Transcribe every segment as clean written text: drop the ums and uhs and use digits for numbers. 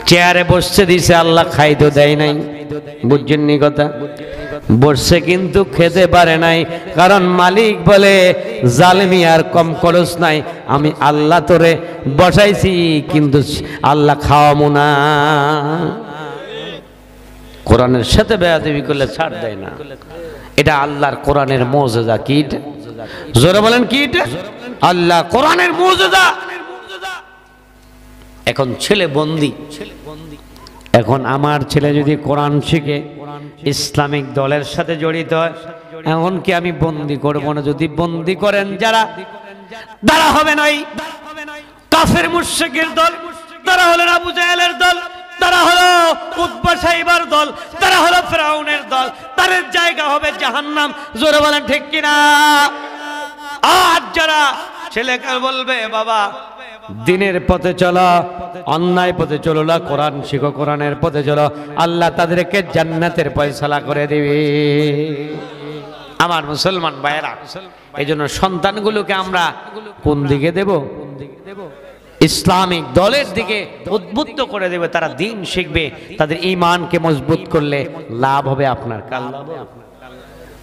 চেয়ারে বসছে দিছে, আল্লাহ খাইতে দেয় নাই। বুঝছেন নি কথা? বসছে কিন্তু খেতে পারে নাই, কারণ মালিক বলে জালেমি আর কম খরচ নাই, আমি আল্লাহ তোরে বসাইছি কিন্তু আল্লাহ খাওয়ামু না। কোরআনের সাথে বেয়াদবি করলে ছাড় দেয় না। এটা আল্লাহর কোরআনের মুজিজা। কি এটা? জোরে বলেন কি এটা? আল্লাহ কোরআনের মুজিজা। এখন ছেলে বন্দী, এখন আমার ছেলে যদি কোরআন শিখে ইসলামিক দলের সাথে জড়িত হয়, এখন কি আমি বন্দী করব না? যদি বন্দী করেন যারা, তারা হবে নাই কাফের মুশরিকের দল, তারা হলেন আবু জাহেলের দল, তারা হলো উতবা সাইবার দল, তারা হলো ফিরাউনের দল, তাদের জায়গা হবে জাহান্নাম। জোরে বলেন ঠিক কিনা? আর যারা ছেলেকে বলবে বাবা দিনের পথে চলো, অন্যায় পথে চলো না, কোরআন শিখো, কোরআনের পথে চলো, আল্লাহ তাদেরকে জান্নাতের ফয়সালা করে দিবে। আমার মুসলমান ভাইয়েরা, এই জন্য সন্তানগুলোকে আমরা কোন দিকে দেব? ইসলামিক দলের দিকে উদ্বুদ্ধ করে দেবে। তারা দিন শিখবে, তাদের ঈমানকে মজবুত করলে লাভ হবে আপনার। কাল লাভ হবে আপনার।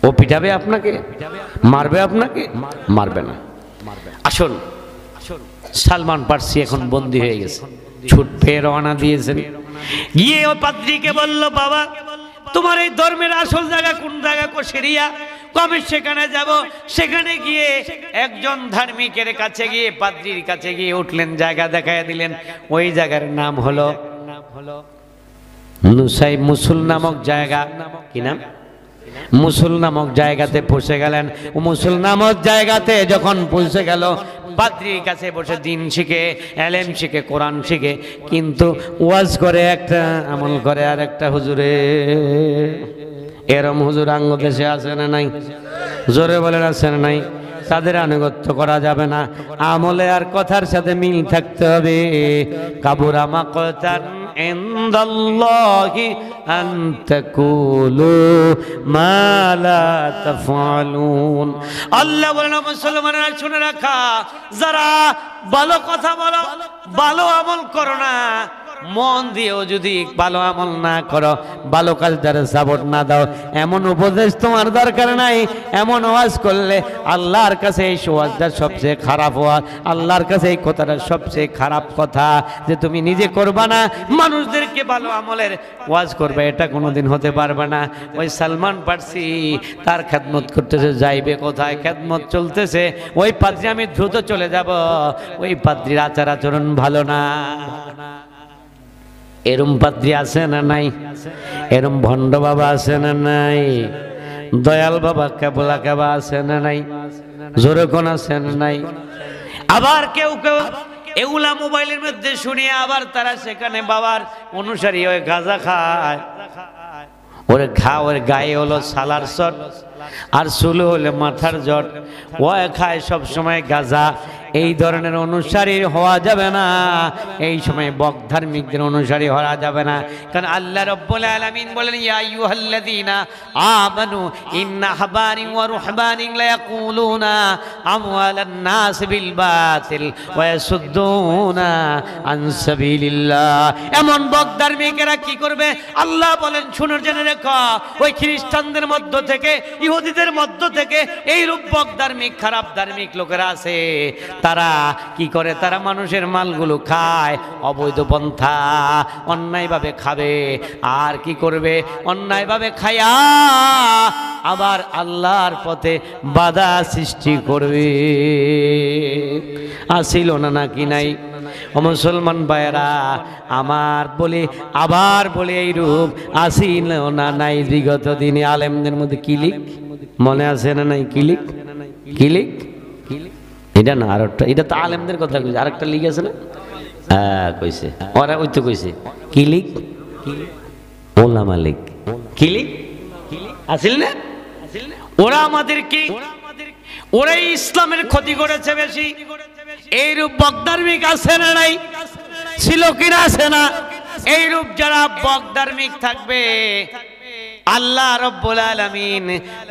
ও পিটাবে আপনাকে, মারবে আপনাকে? মারবে না। আসুন, সালমান ফার্সি এখন বন্দী হয়ে গেছে, ছুটে রওনা দিয়েছেন। গিয়ে ও পাদ্রীকে বলল, বাবা তোমার এই ধর্মের আসল জায়গা কোন জায়গা? সিরিয়া। আমি সেখানে যাব। সেখানে গিয়ে একজন ধার্মিকের কাছে গিয়ে, পাদ্রীর কাছে গিয়ে উঠলেন, জায়গা দেখায় দিলেন। ওই জায়গার নাম হলো নুসাই মুসুল নামক জায়গা। কি নাম? মুসুল নামক জায়গাতে পৌঁছে গেলেন। মুসুল নামক জায়গাতে যখন পৌঁছে গেল, পাদ্রীর কাছে বসে দিন শিখে, এলেম শিখে, কোরআন শিখে, কিন্তু ওয়াজ করে একটা, আমল করে আর একটা। হুজুরে এরম হুজুর আঙ্গ দেশে আছে না নাই? জোরে বলেন আছে না নাই? তাদের আনুগত্য করা যাবে না, আমলে আর কথার সাথে মিল থাকতে হবে। কাবুরা মাকাতান ইনদাল্লাহি আন তাকুলু মা লা তাফআলুন। আল্লাহ বলেন, মুসলমানেরা শুনে রাখা, যারা ভালো কথা বলো, ভালো আমল করো না, মন দিয়েও যদি ভালো আমল না করো, ভালো কাজ দ্বারা সাপোর্ট না দাও, এমন উপদেশ তোমার দরকার নাই। এমন ওয়াজ করলে আল্লাহর কাছে এই ওয়াজটা সবচেয়ে খারাপ ওয়াজ। আল্লাহর কাছে এই কথাটা সবচেয়ে খারাপ কথা, যে তুমি নিজে করবা না, মানুষদেরকে ভালো আমলের ওয়াজ করবে, এটা কোনোদিন হতে পারবে না। ওই সালমান ফার্সি তার খেদমত করতেছে, যাইবে কোথায়? খেদমত চলতেছে। ওই পাদ্রী, আমি দ্রুত চলে যাব, ওই পাদ্রীর আচার আচরণ ভালো না। এরম পাদ্রী আছে না নাই? এরম ভণ্ড বাবা আছে না নাই? দয়াল বাবা কেবলা কেবা আছে না নাই? জোরে কোন আছে না নাই? আবার কেউ কেউ এগুলা মোবাইলের মধ্যে শুনিয়ে আবার তারা সেখানে বাবার অনুসারী হয়ে গাঁজা খায়। ওরে ঘা, ওর গায়ে হলো সালার চট, আর চুলো হলে মাথার জট। ও খায় সব সময় গাঁজা। এই ধরনের অনুসারী হওয়া যাবে না। এই সময় বক ধার্মিকদের অনুসারী হওয়া যাবে না। কারণ আল্লাহ রাব্বুল আলামিন বলেন, ইয়া আইয়ুহাল্লাযীনা আমানু ইন্না আহবারি ওয়া রুহবানি লা ইয়াকুলুনা আমওয়ালান নাস বিল বাতিল ওয়া ইয়াসুদ্দুনা আন সাবিলিল্লাহ। এমন বক ধার্মিকেরা কি করবে? আল্লাহ বলেন, শুনে জেনে রেখো, ওই খ্রিস্টানদের মধ্য থেকে, ইহুদিদের মধ্য থেকে এইরূপ বক ধার্মিক, খারাপ ধার্মিক লোকেরা আছে। তারা কি করে? তারা মানুষের মালগুলো খায়, অবৈধ পন্থা, অন্যায়ভাবে খাবে। আর কি করবে? অন্যায়ভাবে খায়া আবার আল্লাহর পথে বাধা সৃষ্টি করবে। আসিল না নাকি নাই? ও মুসলমান ভাইয়েরা আমার, বলি আবার বলি, এই রূপ আসিল না নাই? বিগত দিনে আলেমদের মধ্যে কিলিক, মনে আছে না নাই? কিলিক, কিলিক, এটা না, আরেকটা, এটা তো আলেমদের কথা কইছে, আরেকটা লিগ আছে না? হ্যাঁ কইছে, ওরা ওই তো কইছে কিলিক, ওলামা লীগ, কিলিক আসিল না? ওরা আমাদেরকে, ওরাই ইসলামের ক্ষতি করেছে বেশি। এইরূপ বকধার্মিক আছে না নাই? ছিল কিনা? আছে না? এইরূপ যারা বকধার্মিক থাকবে, আল্লাহ রাব্বুল আলামিন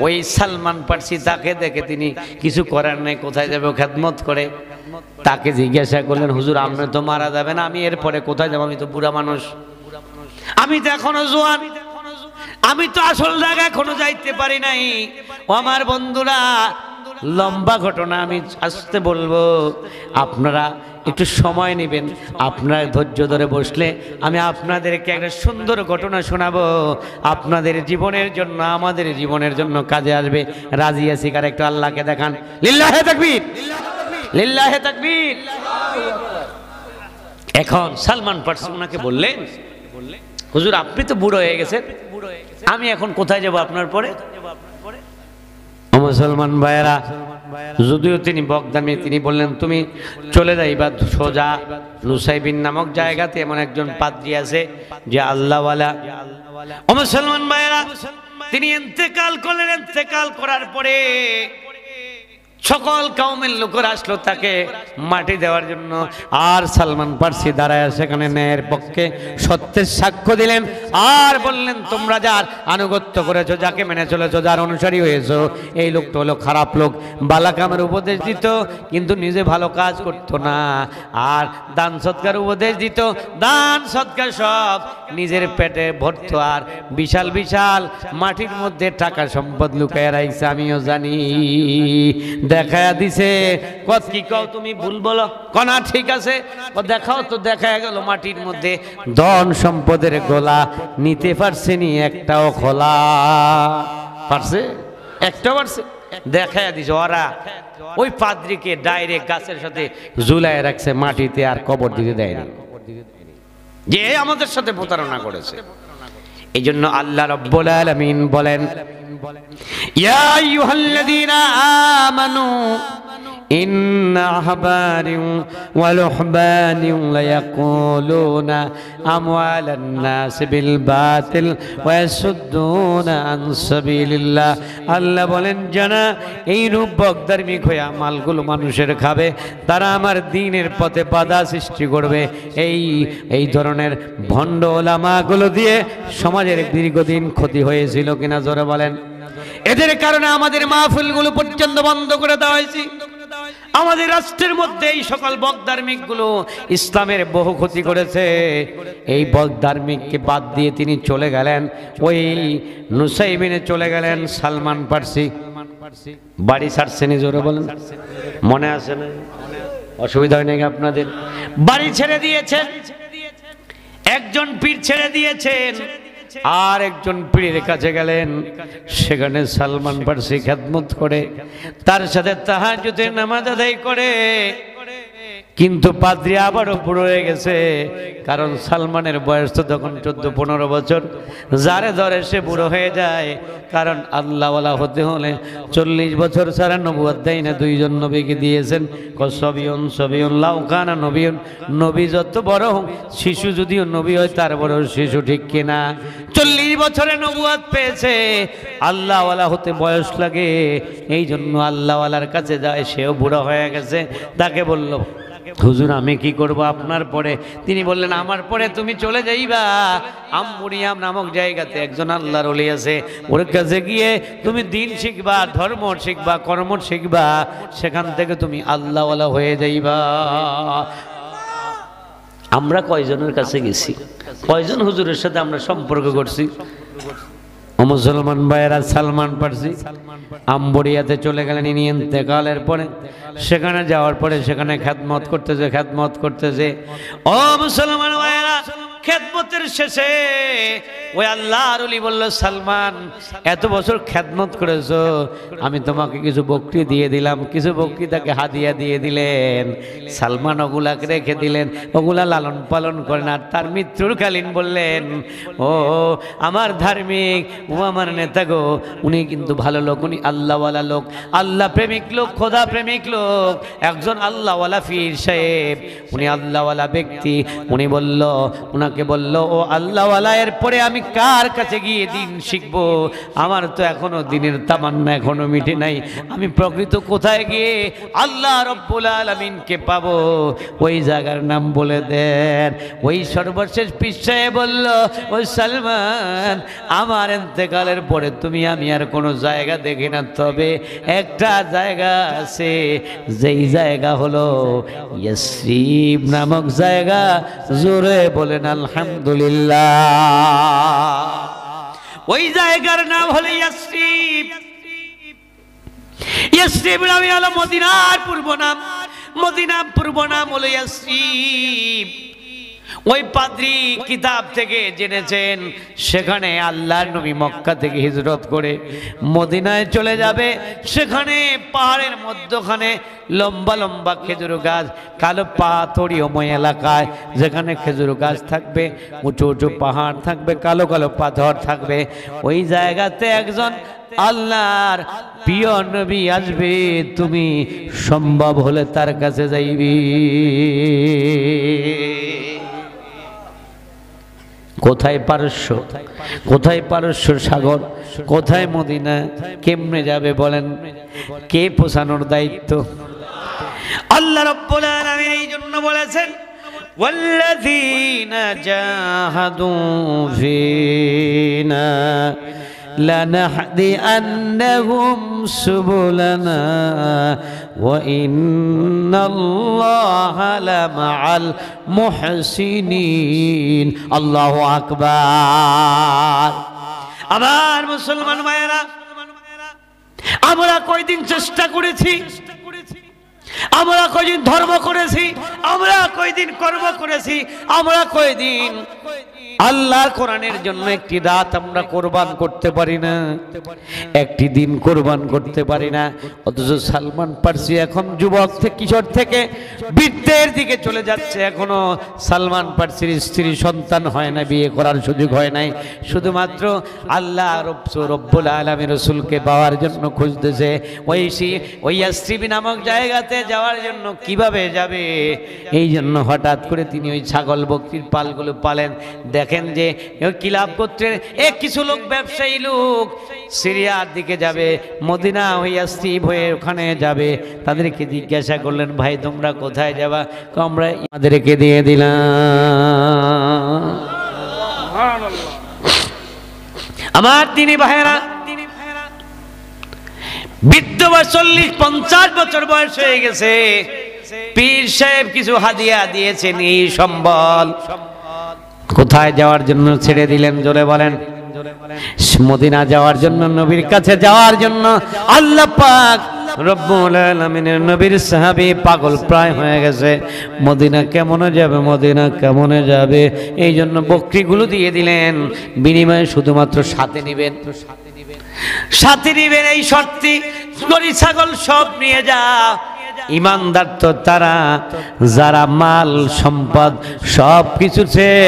ওই সালমান ফার্সি, তাকে দেখে তিনি কিছু করার নাই, কোথায় যাবে? খেদমত করে। তাকে জিজ্ঞাসা করলেন, হুজুর আপনি তো মারা যাবেন, আমি এরপরে কোথায় যাবো? আমি তো বুড়া মানুষ, আমি তো এখনো জোয়ান, আমি তো আসল জায়গা এখনো যাইতে পারি নাই। ও আমার বন্ধুরা, লম্বা ঘটনা আমি আসতে বলবো, আপনারা একটু সময় নেবেন। আপনারা ধৈর্য ধরে বসলে আমি আপনাদেরকে একটা সুন্দর ঘটনা শোনাবো, আপনাদের জীবনের জন্য, আমাদের জীবনের জন্য কাজে আসবে। রাজি আছি কার? একটু আল্লাহকে দেখান। লিল্লাহে তাকবীর, লিল্লাহে তাকবীর। এখন সালমান ফার্সি ওনাকে বললেন, হুজুর আপনি তো বুড়ো হয়ে গেছেন, আমি এখন কোথায় যাব আপনার পরে? মুসলমান ভাইয়েরা, যদিও তিনি বগদামি, তিনি বললেন তুমি চলে যাইবা সোজা নুসাইবিন নামক জায়গাতে, এমন একজন পাদ্রী আছে যে আল্লাহওয়ালা। ও মুসলমান ভাইয়েরা, তিনি ইন্তেকাল করলেন। ইন্তেকাল করার পরে সকল কওমের লোকেরা আসলো তাকে মাটি দেওয়ার জন্য। আর সালমান ফার্সি দাঁড়ায় সেখানে ন্যায়ের পক্ষে সত্যের সাক্ষ্য দিলেন আর বললেন, তোমরা যার আনুগত্য করেছো, যাকে মেনে চলেছো, যার অনুসারী হয়েছো, এই লোকটা হলো খারাপ লোক। বালাকামের উপদেশ দিত কিন্তু নিজে ভালো কাজ করতো না, আর দান সৎকার উপদেশ দিত, দান সৎকার সব নিজের পেটে ভরতো, আর বিশাল বিশাল মাটির মধ্যে টাকা সম্পদ লুকায় রাখছে, আমিও জানি। দেখায়া দিছে, কত কি কও তুমি ভুল বলো, কনা ঠিক আছে, দেখাও তো। দেখা গেল মাটির মধ্যে ধন সম্পদের গোলা, নিতে পারছে নি একটাও খোলা, পারছে একটাও পারছে? দেখায়া দিছে। ওরা ওই পাদ্রীকে ডাইরেক্ট গাছের সাথে ঝুলায় রাখছে মাটিতে, আর কবর দিতে দেয়নি, যে আমাদের সাথে প্রতারণা করেছে। এই জন্য আল্লাহ রাব্বুল আলামিন বলেন, ইয়া আইয়ুহাল্লাযীনা আমানু ইন্না আহবারিন ওয়া রুহবানিন লায়াকুলুনা আমওয়ালান নাস বিল বাতিল ওয়া ইয়াসুদ্দুনা আন সাবিলিল্লাহ। আল্লাহ বলেন, জানা এই রূপ বকধার্মিক হয়ে মালগুলো মানুষের খাবে, তারা আমার দ্বীনের পথে বাধা সৃষ্টি করবে। এই ধরনের ভণ্ড ওলামাগুলো দিয়ে সমাজের দীর্ঘদিন ক্ষতি হয়েছিল কিনা জোরে বলেন? এদের কারণে আমাদের মাহফিলগুলো পর্যন্ত বন্ধ করে দেওয়া হয়েছে। আমাদের রাষ্ট্রের মধ্যে এই সকল বকধার্মিকগুলো ইসলামের বহু ক্ষতি করেছে। এই বকধার্মিককে বাদ দিয়ে তিনি চলে গেলেন, ওই নুসাইবিনে চলে গেলেন সালমান ফার্সি। বাড়ি ছাড়ছেন, জোরে বলেন, মনে আছে না? অসুবিধা হয় নাকি আপনাদের? বাড়ি ছেড়ে দিয়েছেন, একজন পীর ছেড়ে দিয়েছেন, আর একজন পীরের কাছে গেলেন। সেখানে সালমান ফার্সি খেদমত করে, তার সাথে তাহাজ্জুদের নামাজ আদায় করে। কিন্তু পাদ্রী আবারও বুড়ো হয়ে গেছে, কারণ সালমানের বয়স তো তখন 14-15 বছর। যারে ধরে সে বুড়ো হয়ে যায়, কারণ আল্লাহওয়ালা হতে হলে 40 বছর ছাড়া নবুয়ত দেয় না। দুইজন নবীকে দিয়েছেন, সবিয়ুন লাউ কানা নবিয়ুন, নবী যত বড় হোক, শিশু যদিও নবী হয় তার বড় শিশু, ঠিক কিনা? 40 বছরে নবুয়ত পেয়েছে। আল্লাহওয়ালা হতে বয়স লাগে, এই জন্য আল্লাহওয়ালার কাছে যায়, সেও বুড়ো হয়ে গেছে। তাকে বলল, হুজুর আমি কি করব আপনার পরে? তিনি বললেন, আমার পরে তুমি চলে যাইবা আম্বুরিয়াম নামক জায়গাতে, একজন আল্লাহর ওলি আছে, ওর কাছে গিয়ে তুমি দিন শিখবা, ধর্ম শিখবা, কর্ম শিখবা, সেখান থেকে তুমি আল্লাহওয়ালা হয়ে যাইবা। আমরা কয়জনের কাছে গেছি, কয়জন হুজুরের সাথে আমরা সম্পর্ক করছি? মুসলমান ভাইয়েরা, সালমান ফার্সি আম্বরিয়াতে চলে গেলেন। ইনি ইন্তেকালের পরে সেখানে যাওয়ার পরে সেখানে খেদমত করতেছে। ও মুসলমান ভাইয়েরা, খেদমতের শেষে ওই আল্লাহর ওলি বলল, সালমান এত বছর খেদমত করেছো, আমি তোমাকে কিছু বকরি দিয়ে দিলাম। কিছু বকরি তাকে হাদিয়া দিয়ে দিলেন। সালমান ওগুলাকে রেখে দিলেন, ওগুলা লালন পালন করেন। আর তার মৃত্যুর কালীন বললেন, ও আমার ধার্মিক, ও আমার নেতা গো, উনি কিন্তু ভালো লোক, উনি আল্লাহওয়ালা লোক, আল্লাহ প্রেমিক লোক, খোদা প্রেমিক লোক, একজন আল্লাহওয়ালা পীর সাহেব, উনি আল্লাহওয়ালা ব্যক্তি। উনি বলল, ওনাকে বলল, ও আল্লাহওয়ালা, এর পরে আমি কার কাছে গিয়ে দিন শিখবো? আমার তো এখনো দিনের তামান্না এখনো মিটে নাই। আমি প্রকৃত কোথায় গিয়ে আল্লাহ রব্বুল আলামিনকে পাবো? ওই জায়গার নাম বলে দেন। ওই সর্বশেষ পিছায়ে বলল, ওই সালমান, আমার ইন্তেকালের পরে আমি আর কোনো জায়গা দেখি না, তবে একটা জায়গা আছে, যেই জায়গা হলো ইয়াসরিব নামক জায়গা। জোরে বলেন আলহামদুলিল্লাহ। ওই জায়গার নাম হলো ইয়াসরিব। ইয়াসরিব নামই হলো মদিনার পূর্ব নাম। মদিনার পূর্ব নাম হলো ইয়াসরিব। ওই পাদ্রী কিতাব থেকে জেনেছেন সেখানে আল্লাহর নবী মক্কা থেকে হিজরত করে মদিনায় চলে যাবে। সেখানে পাহাড়ের মধ্যখানে লম্বা লম্বা খেজুর গাছ, কালো পাথরীয়ময় এলাকায় যেখানে খেজুর গাছ থাকবে, উঁচু উঁচু পাহাড় থাকবে, কালো কালো পাথর থাকবে, ওই জায়গাতে একজন আল্লাহর প্রিয় নবী আসবে। তুমি সম্ভব হলে তার কাছে যাইবি। কোথায় পারস্য, কোথায় পারস্য সাগর, কোথায় মদিনা, কেমনে যাবে বলেন? কে পৌঁছানোর দায়িত্ব? আল্লাহ রাব্বুল আলামিন এই জন্য বলেছেন, ওয়াল্লাযীনা জাহাদু ফীনা লানাহদিয়ান্নাহুম সুবুলানা ওয়া ইন্নাল্লাহা লামাআল মুহসিনিন। আল্লাহু আকবার। আমার মুসলমান ভাইয়েরা, আমরা কয়দিন চেষ্টা করেছি, আমরা কয়দিন ধর্ম করেছি, আমরা কয়দিন কর্ম করেছি, আমরা কয়দিন আল্লাহর কোরআনের জন্য একটি রাত আমরা কোরবান করতে পারি না, একটি দিন কোরবান করতে পারি না। অথচ সালমান ফার্সি এখন যুবক থেকে, কিশোর থেকে বৃদ্ধের দিকে চলে যাচ্ছে, এখনো সালমান ফার্সির স্ত্রী সন্তান হয় না, বিয়ে করার সুযোগ হয় নাই, শুধুমাত্র আল্লাহ রব্বুল আলামিন রাসূলকে পাওয়ার জন্য খুঁজতেছে। ওই ইয়াসরিব নামক জায়গাতে যাওয়ার জন্য কিভাবে যাবে? এই জন্য হঠাৎ করে তিনি ওই ছাগল বকরির পালগুলো পালেন। দেখেন যে কিলাব গোত্রের কিছু লোক, ব্যবসায়ী লোক সিরিয়ার দিকে যাবে, মদিনা হয়ে ইয়াসরিব হয়ে ওখানে যাবে। তাদেরকে জিজ্ঞাসা করলেন, ভাই তোমরা কোথায় যাবা? আমরা আমাদেরকে দিয়ে দিলাম। আমার তিনি ভাইয়েরা, বৃদ্ধ বয়স 40-50 বছর বয়স হয়ে গেছে। পীর সাহেব কিছু হাদিয়া দিয়েছেন, এই সম্বল। কোথায় যাওয়ার জন্য ছেড়ে দিলেন? জোরে বলেন। মদিনা যাওয়ার জন্য, নবীর কাছে যাওয়ার জন্য। আল্লাহ পাক রব্বুল আলামিনের নবীর সাহাবী পাগল প্রায় হয়ে গেছে, মদিনা কেমনে যাবে, মদিনা কেমনে যাবে। এই জন্য বকরিগুলো দিয়ে দিলেন, বিনিময়ে শুধুমাত্র সাথে নিবেন, সাথে নিবেন এই শর্তে, গরু ছাগল সব নিয়ে যা। ইমানদার তো তারা যারা মাল সম্পদ সব কিছু চেয়ে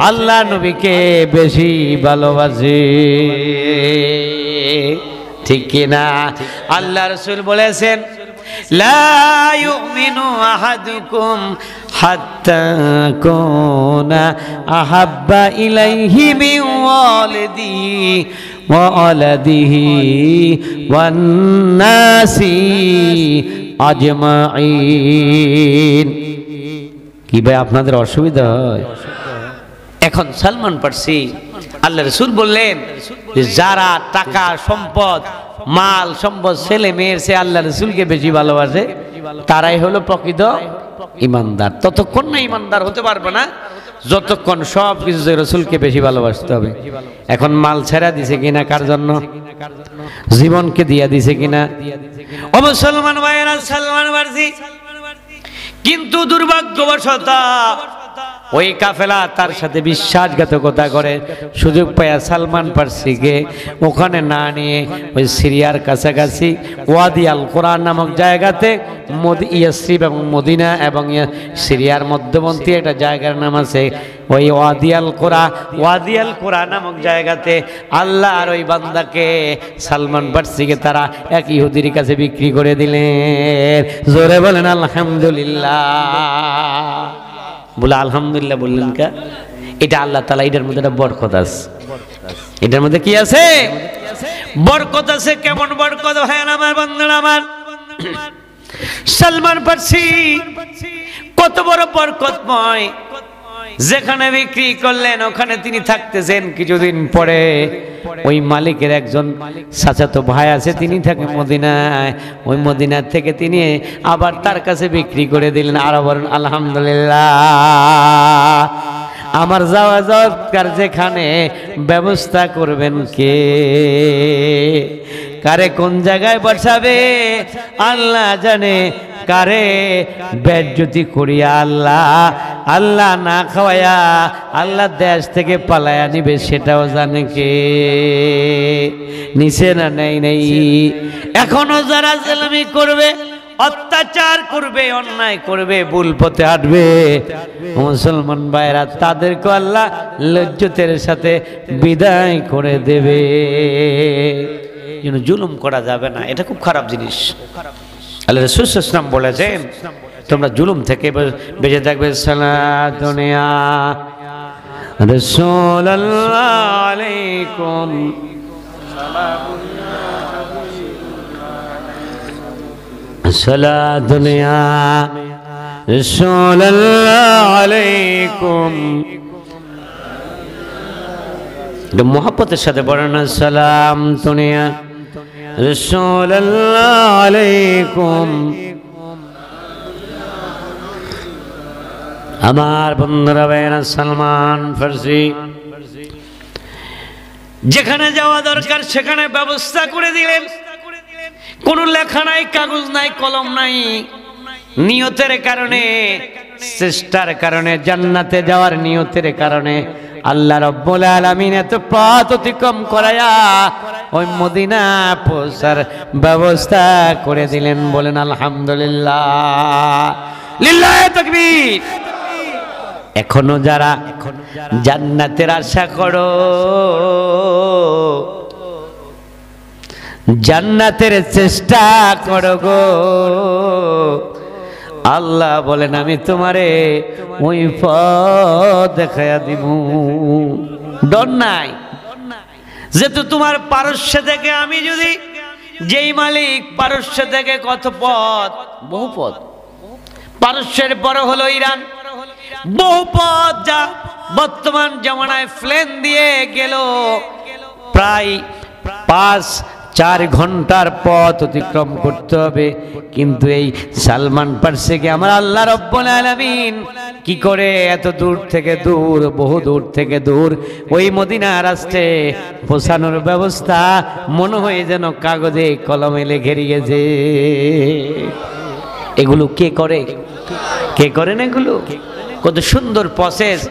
আল্লাহ নবীকে বেশি ভালোবাসে, ঠিক কিনা? আল্লাহ রাসূল বলেছেন, লা ইউমিনু আহাদুকুম হাত্তা কুনা আহাব্বা ইলাইহি মিন ওয়ালিদিহি ওয়া ওয়ালাদিহি ওয়ান নাসি আজমাইন। কি ভাই আপনাদের অসুবিধা হয়? এখন সালমান ফার্সি, আল্লাহ রাসূল বললেন যে যারা টাকা সম্পদ মাল সম্পদ ছেলে মেয়ের সে আল্লাহ রাসূলকে বেশি ভালোবাসে তারাই হলো প্রকৃত ইমানদার। ততক্ষণ না ইমানদার হতে পারবে না যতক্ষণ সব কিছু রাসূলকে বেশি ভালোবাসতে হবে। এখন মাল ছেড়া দিছে কিনা কার জন্য? জীবনকে দিয়া দিছে কিনা? ও মুসলমান ভাইয়েরা, সালমান ফার্সি কিন্তু দুর্ভাগ্যবশত ওই কাফেলা তার সাথে বিশ্বাসঘাতকতা করে সুযোগ পায়া সালমান ফার্সিকে ওখানে না নিয়ে ওই সিরিয়ার কাছাকাছি ওয়াদি আল কোরা নামক জায়গাতে, ইয়াসরিব এবং মদিনা এবং সিরিয়ার মধ্যবর্তী একটা জায়গার নাম আছে, ওই ওয়াদি আল কোরা নামক জায়গাতে আল্লাহ আর ওই বান্দাকে সালমান ফার্সিকে তারা এক ইহুদির কাছে বিক্রি করে দিলেন। জোরে বলেন আলহামদুলিল্লাহ। বলে আলহামদুলিল্লাহ বললেন কা? এটা আল্লাহ তাআলা এটার মধ্যে একটা বরকত আছে। এটার মধ্যে কি আছে? বরকত আছে। কেমন বরকত ভাই আমার, বন্ধুরা আমার? সালমান ফার্সি কত বড় বরকতময়, যেখানে বিক্রি করলেন ওখানে তিনি থাকতেছেন। কিছুদিন পরে ওই মালিকের একজন চাচাতো ভাই আছে, তিনি থাকে মদিনায়। ওই মদিনা থেকে তিনি আবার তার কাছে বিক্রি করে দিলেন। আরো বলেন আলহামদুলিল্লাহ। আমার যাওয়া যাওয়ার যেখানে ব্যবস্থা করবেন কে? কারে কোন জায়গায় বসাবে আল্লাহ জানে, কারে বেজ্জতি করিয়া আল্লাহ না খাওয়ায়া আল্লাহ দেশ থেকে পালায়া নিবে সেটাও জানে কে? নিচে না নেই। এখনো যারা জেলামি করবে, অত্যাচার করবে, অন্যায় করবে, ভুল পথে হাঁটবে, মুসলমান ভাইরা তাদেরকে আল্লাহ লজ্জতের সাথে বিদায় করে দেবে। জুলুম করা যাবে না, এটা খুব খারাপ জিনিস। আল্লাহ রাসূল সাল্লাল্লাহু আলাইহি ওয়াসাল্লাম বলেছেন তোমরা জুলুম থেকে বেঁচে থাকবে। সালাতুনিয়া রাসূলুল্লাহ আলাইকুম সালাতুনিয়া রাসূলুল্লাহ আলাইকুম। মোহাব্বতের সাথে বলেন সালাম তুনিয়া রাসূলুল্লাহ আলাইকুম। আমার বন্ধুরা ভাইরা, সালমান ফার্সি যেখানে যাওয়া দরকার সেখানে ব্যবস্থা করে দিলেন। কোনো লেখা নাই, কাগজ নাই, কলম নাই। নিয়তের কারণে, চেষ্টার কারণে, জান্নাতে যাওয়ার নিয়তের কারণে আল্লাহ রাব্বুল আলামিন এত পথ অতিক্রম করায়া ওই মদিনা পৌঁছার ব্যবস্থা করে দিলেন। বলেন আলহামদুলিল্লাহ, লিল্লাহি তাকবীর। এখনো যারা জান্নাতের আশা করো, জান্নাতের চেষ্টা করো গো, আল্লাহ বলেন আমি তোমারে ওই পথ দেখাইয়া দিব। ডর নাই, যেহেতু তোমার পারস্য থেকে আমি যদি, যেই মালিক পারস্য থেকে কত পথ, বহু পথ, পারস্যের পর হলো ইরান, বহু পথ, যা বর্তমান জামানায় প্লেন দিয়ে গেল প্রায় 5-4 ঘন্টার পথ অতিক্রম করতে হবে। কিন্তু এই সালমান ফার্সিকে আমার আল্লাহ রাব্বুল আলামিন কি করে এত দূর থেকে দূর, বহু দূর থেকে দূর ওই মদিনা রাষ্ট্রে পৌঁছানোর ব্যবস্থা মনে হয় যেন কাগজে কলমে লিখে গেছে। এগুলো কে করে? কে করেন এগুলো? কত সুন্দর প্রসেস।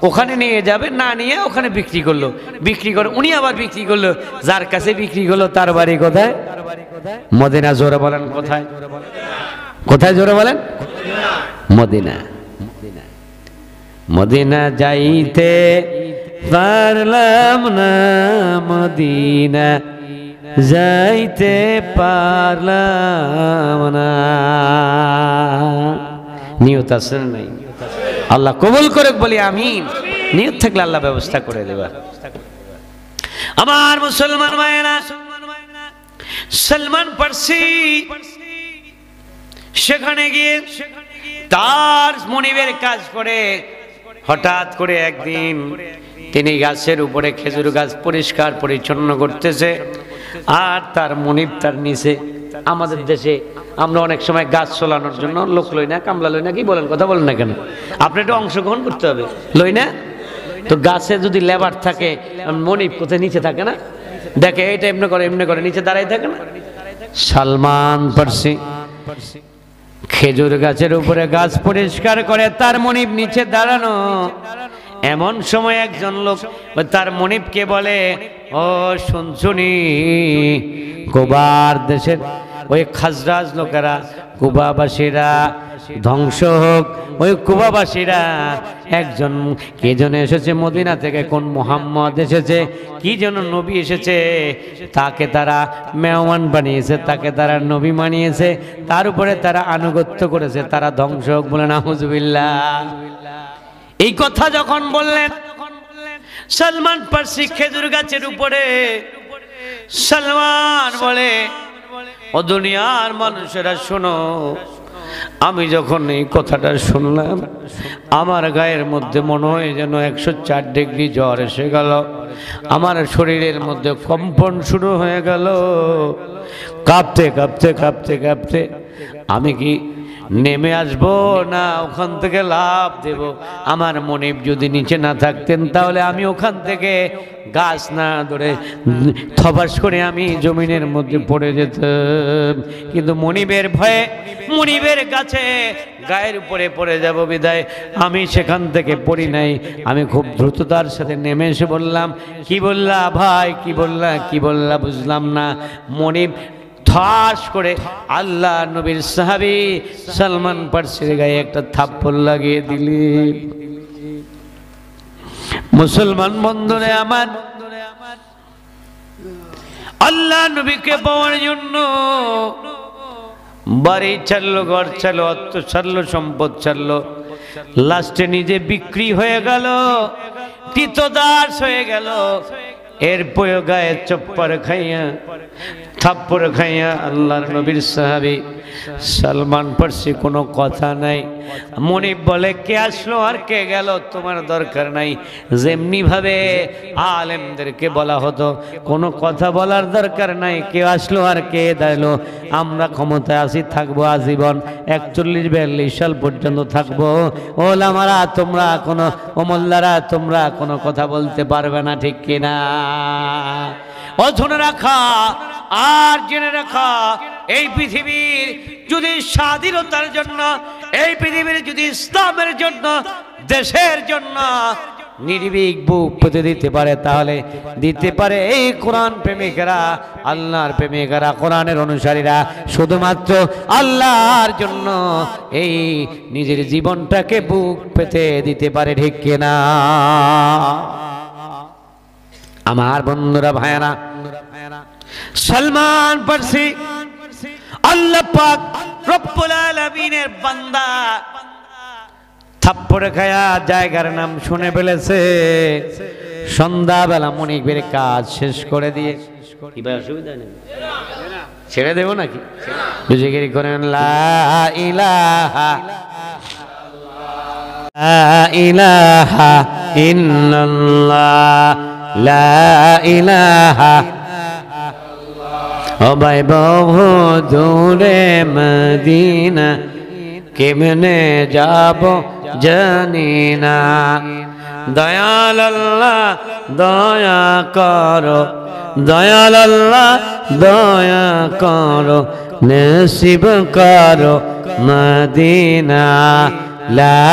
ওখানে নিয়ে যাবে, না নিয়ে ওখানে বিক্রি করলো, বিক্রি করে উনি আবার বিক্রি করলো, যার কাছে বিক্রি করলো তার বাড়ি কোথায়? মদিনা। জোরে বলেন কোথায়? কোথায় জোরে বলেন? মদিনা। মদিনা যাইতে পারলাম না, মদিনা যাইতে পারলাম না। নিয়ত আছে না নাই? আল্লাহ কবুল করে বলি আমিন। নিয়ত থাকলে আল্লাহ ব্যবস্থা করে দেবা। আমার মুসলমান ভাইয়েরা, সালমান ফার্সি সেখানে গিয়ে তার মনিবের কাজ করে হঠাৎ করে একদিন তিনি গাছের উপরে খেজুর গাছ পরিষ্কার পরিচ্ছন্ন করতেছে, আর তার মনিব তার নিচে। আমাদের দেশে আমরা অনেক সময় গাছ চলানোর জন্য লোক লই না, কামলা লই না, কি বলেন? কথা বলেন না কেন? আপনি একটু অংশগ্রহণ করতে হবে, লই না? তো গাছে যদি লেবার থাকে, মনিব কোথায়? নিচে থাকে না? দেখে এটা এমনি করে, এমনি করে নিচে দাঁড়াই থাকে না? সালমান ফার্সি খেজুর গাছের উপরে গাছ পরিষ্কার করে, তার মনিব নিচে দাঁড়ানো। এমন সময় একজন লোক তার মনিবকে বলে, ও শুনছুনি, কুবার দেশের ওই খাজরাজ লোকেরা, কুবাবাসীরা ধ্বংস হোক। ওই কুবাবাসীরা একজন কে যেন এসেছে মদিনা থেকে, কোন মুহাম্মদ এসেছে, কি যেন নবী এসেছে, তাকে তারা মেহমান বানিয়েছে, তাকে তারা নবী বানিয়েছে, তার উপরে তারা আনুগত্য করেছে, তারা ধ্বংস হোক। বলে নাউজুবিল্লাহ। এই কথা যখন বললেন, সালমান ফার্সি খেজুর গাছের উপরে সালমান বলে, ও দুনিয়ার মানুষেরা শোনো, আমি যখন এই কথাটা শুনলাম আমার গায়ের মধ্যে মনে হয় যেন 104 ডিগ্রি জ্বর এসে গেল, আমার শরীরের মধ্যে কম্পন শুরু হয়ে গেল, কাঁপতে কাঁপতে কাঁপতে কাঁপতে আমি কি নেমে আসবো না ওখান থেকে লাফ দেব? আমার মনিব যদি নিচে না থাকতেন তাহলে আমি ওখান থেকে গাছ না ধরে থবাস করে আমি জমিনের মধ্যে পড়ে যেতাম, কিন্তু মনিবের ভয়ে, মনিবের কাছে গায়ের উপরে পড়ে যাব বিদায় আমি সেখান থেকে পড়ি নাই। আমি খুব দ্রুততার সাথে নেমে এসে বললাম, কি বললা ভাই, কি বললা, কি বললা বুঝলাম না। মনিব ঠাস করে আল্লাহ নবীর সাহাবী সালমান ফার্সির গায়ে একটা থাপ্পড় লাগিয়ে দিলেন। মুসলমান বন্ধুরা আমার, আল্লাহ নবীকে পাওয়ার জন্য বাড়ি ছাড়লো, ঘর ছাড়লো, অর্থ ছাড়লো, সম্পদ ছাড়লো, লাস্টে নিজে বিক্রি হয়ে গেল, কৃতদাস হয়ে গেল। এরপরে গায়ে চপ্পর খাইয়া, থাপ্পড় খাইয়া আল্লাহর নবীর সাহাবী সালমান ফার্সি কোনো কথা নাই। মনিব বলে, কে আসলো আর কে গেল তোমার দরকার নাই। যেমনি ভাবে আলেমদেরকে বলা হতো কোনো কথা বলার দরকার নাই, কে আসলো আর কে দাঁড়ালো, আমরা ক্ষমতায় আসি, থাকবো আজীবন, 41-42 সাল পর্যন্ত থাকবো। ওলামারা তোমরা কোনো, ও মোল্লারা তোমরা কোনো কথা বলতে পারবে না, ঠিক কিনা? অধনে রাখা আর জেনে রাখা, এই পৃথিবীর যদি স্বাধীনতার জন্য, এই পৃথিবীর যদি ইসলামের জন্য, দেশের জন্য নির্ভীক বুক পেতে দিতে পারে তাহলে দিতে পারে এই কোরআন প্রেমিকেরা, আল্লাহর প্রেমিকেরা, কোরআনের অনুসারীরা শুধুমাত্র আল্লাহর জন্য এই নিজের জীবনটাকে বুক পেতে দিতে পারে, ঠিক কিনা? আমার বন্ধুরা ভাইরা, সালমান ফার্সি আল্লাহ পাক রব্বুল আলামিনের বান্দা, থাপ্পড় খায়া জায়গার নাম শুনে ফেলেছে। সন্ধ্যাবেলা মনিবের কাজ শেষ করে দিয়ে, কি ভাই অসুবিধা নেই, ছেড়ে দেবো নাকি? জিকির করেন লা ইলাহা ইলাহা ইল্লাল্লাহ, লা ইলাহা। ও ভাই বহু দূরে মদিনা কেমনে যাব জানি না, দয়াল আল্লাহ দয়া করো, দয়াল আল্লাহ দয়া করো, নসিব করো মদিনা, লা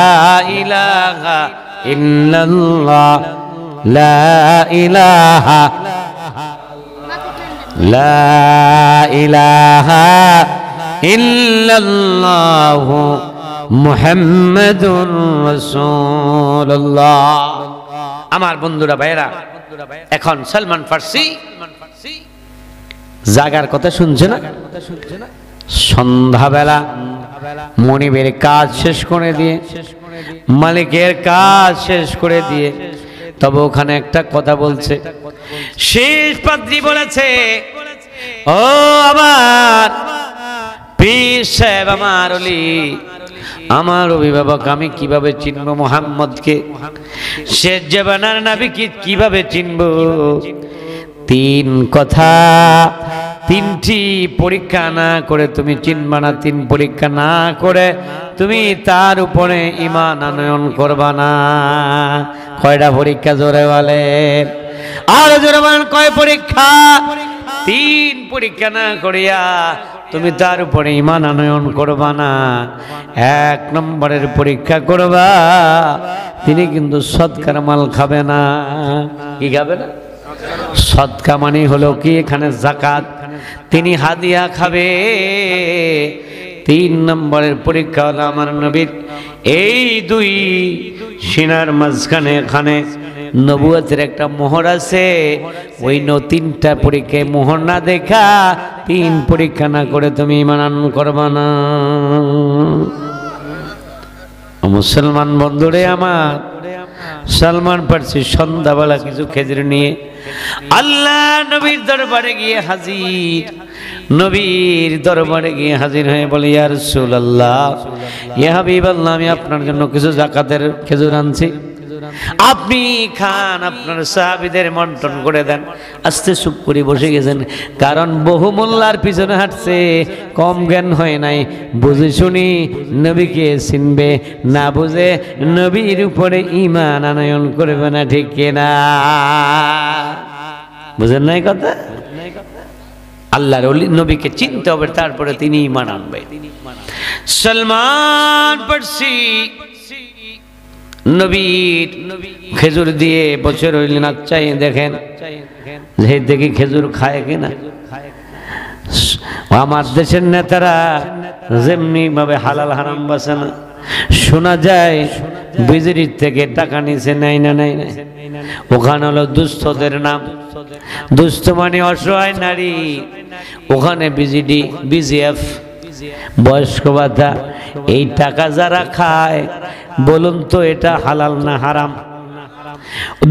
ইলাহা ইল্লাল্লাহ, লা ইলাহা, লা ইলাহা ইল্লাল্লাহ মুহাম্মাদুর রাসূলুল্লাহ। আমার বন্ধুরা ভাইরা, এখন সালমান ফার্সি জাগার কথা শুনছে না? সন্ধ্যাবেলা মনিবের কাজ শেষ করে দিয়ে, মালিকের কাজ শেষ করে দিয়ে, তবে ওখানে একটা কথা বলছে। শেষ পাদ্রী বলেছে, ও আমার পীর সাহেব, আমার ওলি, আমার অভিভাবক, আমি কিভাবে চিনব মুহাম্মদকে? শেষ জামানার নবীকে কিভাবে চিনব? তিন কথা, তিনটি পরীক্ষা না করে তুমি চিনবা না, তিন পরীক্ষা না করে তুমি তার উপরে ঈমান আনয়ন করবা না। কয়টা পরীক্ষা জোরে বলে? আর জোরে বলেন, কয় পরীক্ষা? তিন পরীক্ষা না করিয়া তুমি তার উপরে ঈমান আনয়ন করবা না। এক নম্বরের পরীক্ষা করবা, তিনি কিন্তু সদকার মাল খাবে না। কি খাবে না? সদকা মানে হলো কি এখানে যাকাত, তিনি হাদিয়া খাবে। তিন নম্বরের পরীক্ষা হলো আমার নবীর এই দুই সিনার মাঝখানে এখানে নবুয়তের একটা মোহর আছে, ওই তিনটা পরীক্ষায় মোহর না দেখা তিন পরীক্ষা না করে তুমি ঈমান আনয়ন করবা না। মুসলমান বন্ধুরে আমার, সালমান ফার্সি সন্ধ্যাবেলা কিছু খেজুর নিয়ে আল্লাহ নবীর দরবারে গিয়ে হাজির। নবীর দরবারে গিয়ে হাজির হয়ে বলে, ইয়া রাসূলুল্লাহ, ইয়া হাবিবাল্লাহ, আমি আপনার জন্য কিছু যাকাতের খেজুর আনছি, আপনি খান, আপনার সাহাবীদের বন্টন করে দেন। আস্তে চুপ করে বসে গেছেন, কারণ বহু মোল্লার পিছনে হাঁটছে, কম জ্ঞান হয় নাই। বুঝে শুনি নবীকে চিনবে, না বুঝে নবীর উপরে ঈমান আনয়ন করবে না, ঠিক কিনা? বুঝেন নাই কথা? আল্লাহর ওলি নবীকে চিনতে হবে, তারপরে তিনি ঈমান আনবে। সালমান ফার্সি নবীর খেজুর দিয়ে বছর হইল না, চাই দেখেন যে দেখি খেজুর খায় কিনা। আমার দেশের নেতারা যেমনি ভাবে হালাল হারাম বাসে না, শোনা যায় বিজেপির থেকে টাকা নিছে, নাই না নাই না, ওখানে হলো দুস্থদের নাম, দুস্থ মানে অসহায় নারী, ওখানে বিজিডি বিজিএফ বয়স্ক ভাতা, এই টাকা যারা খায় বলুন তো এটা হালাল না হারাম?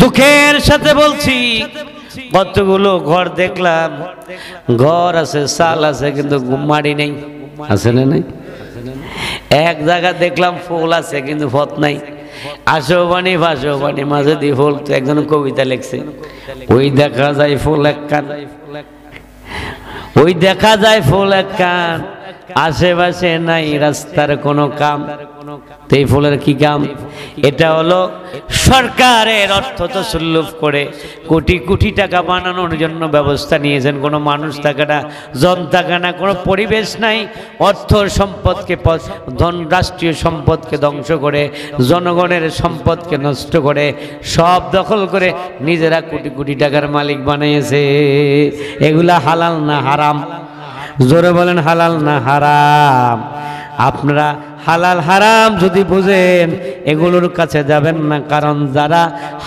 দুঃখের সাথে বলছি, কতগুলো ঘর দেখলাম, ঘর আছে, চাল আছে, কিন্তু মাড়ি নেই, আছে না নাই? এক জায়গা দেখলাম ফুল আছে কিন্তু পথ নাই, আসো বাণী ভাসো বাণী, মাঝে দিয়ে ফুল। তো একজন কবিতা লিখছে, ওই দেখা যায় ফুল এক কান, ওই দেখা যায় ফুল এক কান, আশেপাশে নাই রাস্তার কোনো কাম। এই ফুলের কি কাম? এটা হলো সরকারের অর্থ তসল্লুফ করে কোটি কোটি টাকা বানানোর জন্য ব্যবস্থা নিয়েছেন। কোনো মানুষ থাকে না, জন থাকে না, কোনো পরিবেশ নাই, অর্থ সম্পদকে, ধন রাষ্ট্রীয় সম্পদকে ধ্বংস করে, জনগণের সম্পদকে নষ্ট করে, সব দখল করে নিজেরা কোটি কোটি টাকার মালিক বানিয়েছে। এগুলা হালাল না হারাম? জোরে বলেন, হালাল না হারাম? আপনারা হালাল হারাম যদি বুঝেন, এগুলোর কাছে যাবেন না, কারণ যারা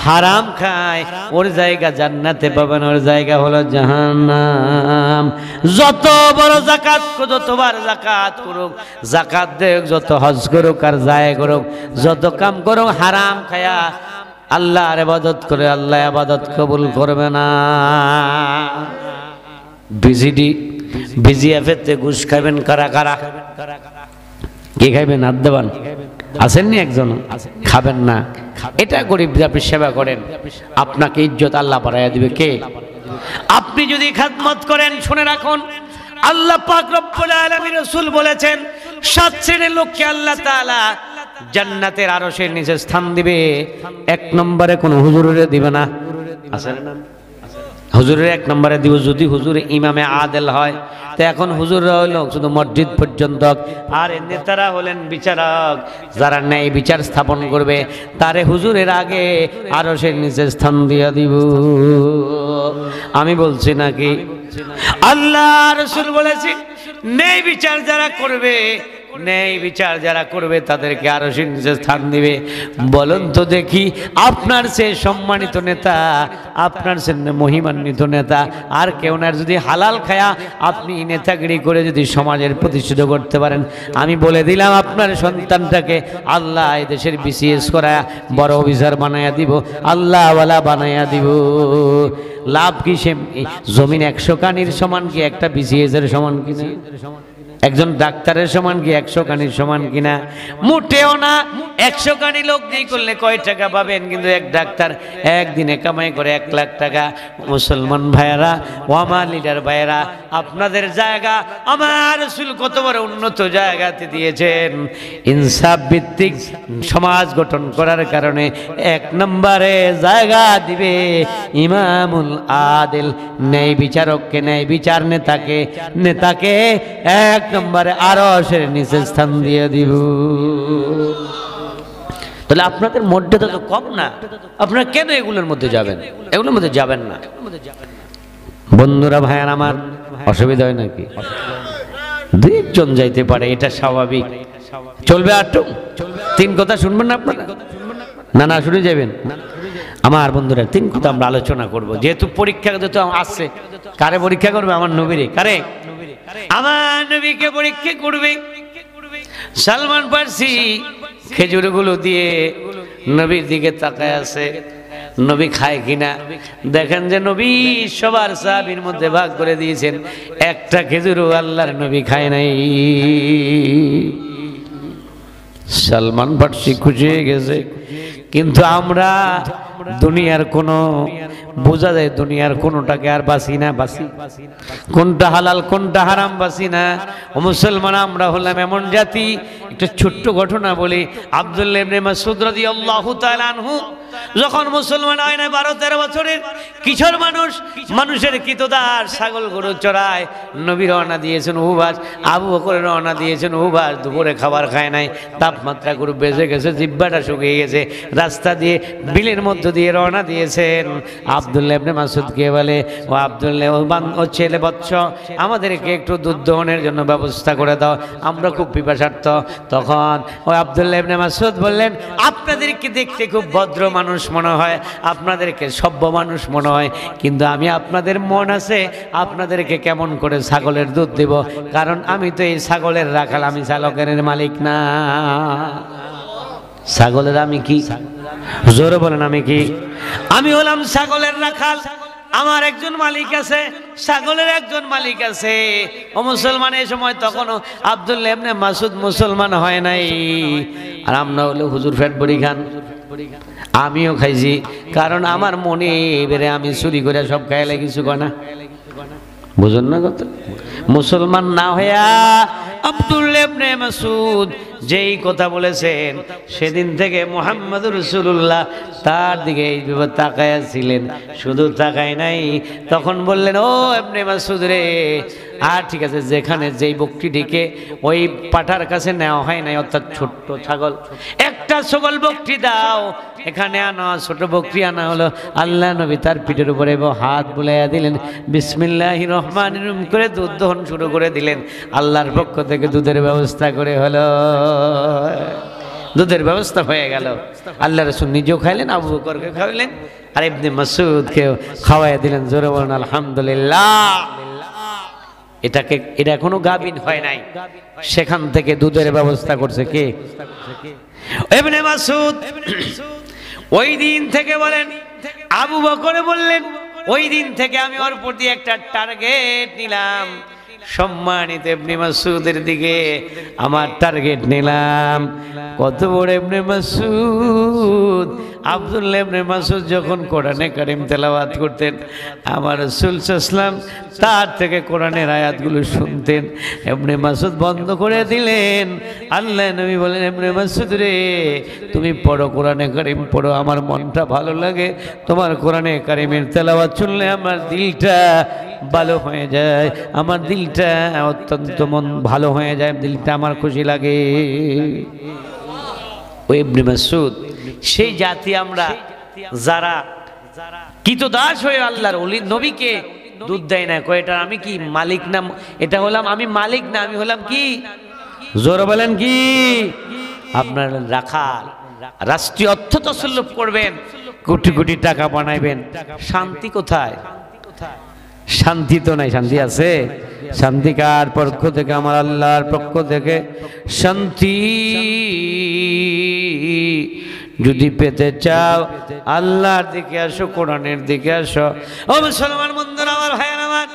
হারাম খায় ওর জায়গা জান্নাতে পাবেন, ওর জায়গা হলো জাহান্নাম। যত বড় জাকাত, যতবার জাকাত করুক, জাকাত দেখ, যত হজ করুক আর যায় করুক, যত কাম করুক, হারাম খায়া আল্লাহর ইবাদত করে আল্লাহ ইবাদত কবুল করবে না। বিজিডি বিজিএফেতে ঘুষ খাবেন কারা কারা? কি খাইবেন? হাত দেবান, আসেননি একজন? খাবেন না। এটা গরিব আপনি সেবা করেন, আপনাকে ইজ্জত আল্লাহ বাড়াইয়া দিবে কে? আপনি যদি খাদমত করেন, শুনে রাখুন, আল্লাহ পাক রব্বুল আলামিন, রাসূল বলেছেন, 7 শ্রেণীর লোককে আল্লাহ তাআলা জান্নাতের আরশের নিচে স্থান দিবে। 1 নম্বরে কোন হুজুরে দিবে না, আছে না? হুজুরের 1 নম্বরে দিব যদি হুজুর ইমামে আদেল হয়। তো এখন হুজুররা হইল শুধু মসজিদ পর্যন্ত, আর নেতারা হলেন বিচারক, যারা ন্যায় বিচার স্থাপন করবে, তারে হুজুরের আগে আরশের নিচে স্থান দিয়ে দিব। আমি বলছি নাকি? আল্লাহ রাসূল বলেছে, ন্যায় বিচার যারা করবে, ন্যায় বিচার যারা করবে তাদেরকে আরশের নিচে স্থান দিবে। বলুন তো দেখি, আপনার সে সম্মানিত নেতা, আপনার সে মহিমান্বিত নেতা আর কেউ না? যদি হালাল খায়া আপনি নেতাগিরি করে যদি সমাজের প্রতিষ্ঠিত করতে পারেন, আমি বলে দিলাম আপনার সন্তানটাকে আল্লাহ এই দেশের বিসিএস করায়া বড় অফিসার বানাইয়া দিব, আল্লাহওয়ালা বানাইয়া দিব। লাভ কি? সে জমিন 100 কানির সমান কি একটা বিসিএস এর সমান কিনা? একজন ডাক্তারের সমান কি 100 কানির সমান কিনা? মোটেও না। 100 কানি লোক নেই করলে কয় টাকা পাবেন? কিন্তু এক ডাক্তার একদিনে কামাই করে 1 লাখ টাকা। মুসলমান ভাইয়েরা ও আমার লিডার ভাইয়েরা, আপনাদের জায়গা আমার রাসূল কত বড় উন্নত জায়গাতে দিয়েছেন। ইনসাফ ভিত্তিক সমাজ গঠন করার কারণে 1 নম্বরে জায়গা দিবে ইমামুল আদিল, ন্যায় বিচারককে, ন্যায় বিচার নেতাকে, নেতাকে 1 নম্বরে আরশের নিচে স্থান দিয়ে দিব। তাহলে আপনাদের মর্যাদা তো কম না? আপনারা কেন এগুলোর মধ্যে যাবেন? এগুলোর মধ্যে যাবেন না। বন্ধুরা ভাইয়ার আমার, অসুবিধা হয় নাকি? 2 জন যাইতে পারে, এটা স্বাভাবিক। চলবে? আটটু 3 কথা শুনবেন না আপনারা? না না, শুনে যাবেন। আমার বন্ধুরা, 3 কথা আমরা আলোচনা করব। যেহেতু পরীক্ষা যেহেতু আসছে, কারে পরীক্ষা করবে? আমার নবীরে। কারে? আমার নবীকে পরীক্ষা করবে। সালমান ফার্সি খেজুরগুলো দিয়ে নবীর দিকে তাকায় আছে নবী খায় কিনা দেখেন যে নবী সবার সাহাবীর মধ্যে ভাগ করে দিয়েছেন একটা খেজুরও আল্লাহর নবী খায় নাই সালমান ফার্সি খুশি হয়ে গেছে কিন্তু আমরা দুনিয়ার কোনো বোঝা যায় দুনিয়ার কোনোটাকে আর বাসি না বাসি কোনটা হালাল কোনটা হারাম বাসি না ও মুসলমান আমরা হলাম এমন জাতি একটা ছোট্ট ঘটনা বলি আব্দুল্লাহ ইবনে মাসউদ রাদিয়াল্লাহু তাআলা আনহু যখন মুসলমান হয় না 12-13 বছরের কিশোর মানুষের কিতদার ছাগল গরু চড়ায় নবী রওনা দিয়েছেন উহুবাস আবু বকর রওনা দিয়েছেন উহুবাস দুপুরে খাবার খায় নাই তাপমাত্রা গরু বেজে গেছে জিহ্বাটা শুকিয়ে গেছে রাস্তা দিয়ে বিলের মধ্য দিয়ে রওনা দিয়েছেন আব্দুল্লাহ ইবনে মাসউদকে বলে ও আব্দুল্লাহ ও ছেলে বৎস আমাদেরকে একটু দুধ দহনের জন্য ব্যবস্থা করে দাও আমরা খুব পিপাসার্থ তখন ও আব্দুল্লাহ ইবনে মাসউদ বললেন আপনাদেরকে দেখতে খুব ভদ্র মানুষ মনে হয় আপনাদেরকে সভ্য মানুষ মনে হয় কিন্তু আমি আপনাদের মন আছে আপনাদেরকে কেমন করে ছাগলের দুধ দেব কারণ আমি তো এই ছাগলের রাখাল আমি চালকের মালিক না ছাগলের আমি কি জোরে বলেন আমি কি আমি হলাম ছাগলের রাখাল আমার একজন মালিক আছে ছাগলের একজন মালিক আছে ও মুসলমান এই সময় তখনও আব্দুল্লাহ ইবনে মাসউদ মুসলমান হয় নাই আর আমরা হলো হুজুর ফ্যাট বড়ি খান আমিও খাইছি কারণ আমার মনে এবারে আমি চুরি করে সব খাইলে কিছু কনা বুঝুন না কথা মুসলমান না হইয়া আব্দুল্লাহ ইবনে মাসউদ যেই কথা বলেছেন সেদিন থেকে মুহাম্মদুর রাসূলুল্লাহ তার দিকে এইভাবে তাকায়া ছিলেন শুধু তাকায় নাই তখন বললেন ও ইবনে মাসউদ রে আর ঠিক আছে যেখানে যেই বকরিটিকে ওই পাঠার কাছে নেওয়া হয় নাই অর্থাৎ ছোট্ট ছাগল একটা ছাগল বকরি দাও এখানে আনা ছোট বকরি আনা হলো আল্লাহ নবী তার পিঠের উপরে হাত বুলাইয়া দিলেন বিসমিল্লাহির রহমানির রহিম করে দুধ দহন শুরু করে দিলেন আল্লাহর পক্ষ থেকে দুধের ব্যবস্থা করে হলো দুধের ব্যবস্থা হয়ে গেল আল্লাহ রাসূল নিজেও খাইলেন আবু বকরকে খাওয়াইলেন আর ইবনে মাসউদকে খাওয়াইয়া দিলেন জোরে বলেন আলহামদুলিল্লাহ এটা কোনো গাবিন হয় নাই সেখান থেকে দুধের ব্যবস্থা করছে কে ইবনে মাসউদ ওই দিন থেকে বলেন আবু বকর বললেন ওই দিন থেকে আমি ওর প্রতি একটা টার্গেট নিলাম সম্মানিত ইবনে মাসউদের দিকে আমার টার্গেট নিলাম কত বড় ইবনে মাসউদ আব্দুল্লাহ ইবনে মাসউদ যখন কোরআনে কারীম তেলাওয়াত করতেন আমার রাসূল সাল্লাল্লাহু আলাইহি ওয়াসাল্লাম তার থেকে কোরআনের আয়াতগুলো শুনতেন ইবনে মাসউদ বন্ধ করে দিলেন আল্লাহ নবী বলেন ইবনে মাসউদ রে তুমি পড়ো কোরআনে কারীম পড়ো আমার মনটা ভালো লাগে তোমার কোরআনে কারীমের তেলাওয়াত শুনলে আমার দিলটা ভালো হয়ে যায় আমার দিলটা অত্যন্ত মন ভালো হয়ে যায় দিলটা আমার খুশি লাগে ওই ইবনে মাসউদ সেই জাতি আমরা যারা কিতদাস হয়ে আল্লাহর ওলি নবীকে দুধ দেয় না কয়টা আমি কি মালিক না এটা হলাম আমি মালিক না আমি হলাম কি জোরে বলেন কি আপনার রাখাল রাষ্ট্রীয় অর্থ তসল্লুপ করবেন কোটি কোটি টাকা বানাইবেন শান্তি কোথায় শান্তি তো নাই শান্তি আছে শান্তি কার পক্ষ থেকে আমার আল্লাহর পক্ষ থেকে শান্তি যদি পেতে চাও আল্লাহর দিকে আসো কোরআনের দিকে আসো ও মুসলমান বন্ধুরা আমার ভাইয়েরা আমার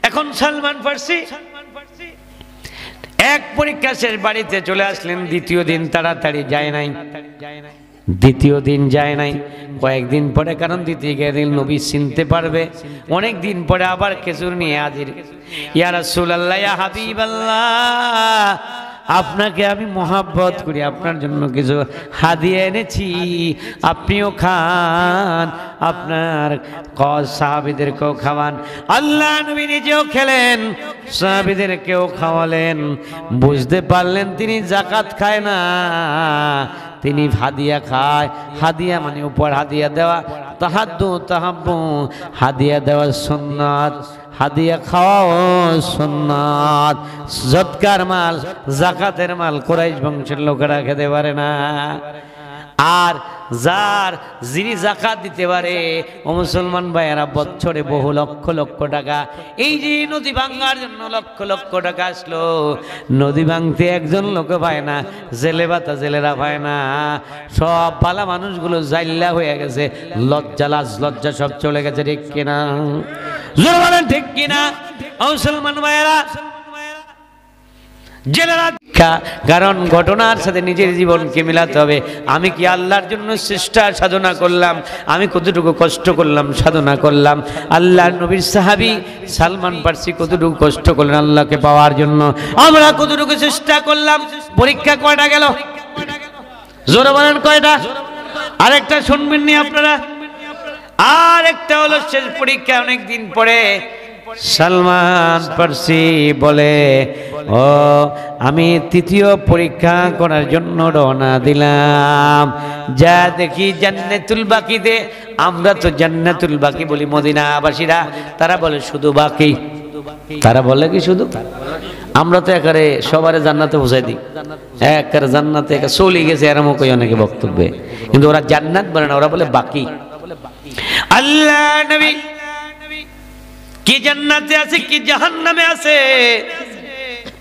এখন সালমান ফার্সি এক পরীক্ষা শেষ বাড়িতে চলে আসলেন দ্বিতীয় দিন তাড়াতাড়ি যায় নাই দ্বিতীয় দিন যায় নাই কয়েকদিন পরে কারণ দ্বিতীয় দিন নবী চিনতে পারবে অনেক দিন পরে আবার খেজুর নিয়ে হাজির ইয়া রাসূলুল্লাহ ইয়া হাবিবাল্লাহ আপনাকে আমি মহব্বত করি আপনার জন্য কিছু হাদিয়া এনেছি আপনিও খান আপনার সাহাবীদেরকেও খাওয়ান আল্লাহ নবী নিজেও খেলেন সাহাবীদেরকেও খাওয়ালেন বুঝতে পারলেন তিনি যাকাত খায় না তিনি হাদিয়া খায় হাদিয়া মানে উপর হাদিয়া দেওয়া তাহাদ্দু তাহাব্বু হাদিয়া দেওয়া সুন্নাত হাদিয়া খাওয়াও সুন্নাত সদকার মাল যাকাতের মাল কুরাইশ বংশের লোকেরা খেতে পারে না আর যার যিনি যাকাত দিতে পারে ও মুসলমান ভাইয়েরা বছরে বহু লক্ষ লক্ষ টাকা, এই যে নদী ভাঙার জন্য লক্ষ লক্ষ টাকা আসলো, নদী ভাঙতে একজন লোক পায় না, জেলে বাতা জেলেরা পায় না, সব ভালো মানুষগুলো জাইল্লা হয়ে গেছে, লজ্জা লাজ লজ্জা সব চলে গেছে, ঠিক কিনা? জোরে বলেন ঠিক কিনা? ও মুসলমান ভাইয়েরা, জেলেরা, কারণ ঘটনার সাথে নিজের জীবনকে মিলাতে হবে। আমি কি আল্লাহর জন্য চেষ্টা সাধনা করলাম, আমি কতটুকু কষ্ট করলাম সাধনা করলাম, আল্লাহর নবীর সাহাবী সালমান ফার্সি কতটুকু কষ্ট করলেন আল্লাহকে পাওয়ার জন্য, আমরা কতটুকু চেষ্টা করলাম। পরীক্ষা কয়টা গেল? জোরে বলেন কয়টা? আরেকটা শুনবেন নি আপনারা? আর একটা হলো শেষ পরীক্ষা, অনেকদিন পরে সালমান ফার্সি বলে, ও আমি তৃতীয় পরীক্ষা করার জন্য রওনা দিলাম, যা দেখি জান্নাতুল বাকিতে, আমরা তো জান্নাতুল বাকি বলি মদিনাবাসীরা, তারা বলে শুধু বাকি, তারা বলে কি শুধু, আমরা তো একারে সবারে জান্নাতে পৌঁছাই দিই, একারে জান্নাতে চলে গেছে এরকম কই অনেকে বক্তব্যে, কিন্তু ওরা জান্নাত বলে না, ওরা বলে বাকি। আল্লাহ নবী কি জান্নাতে আছে কি জাহান্নামে আছে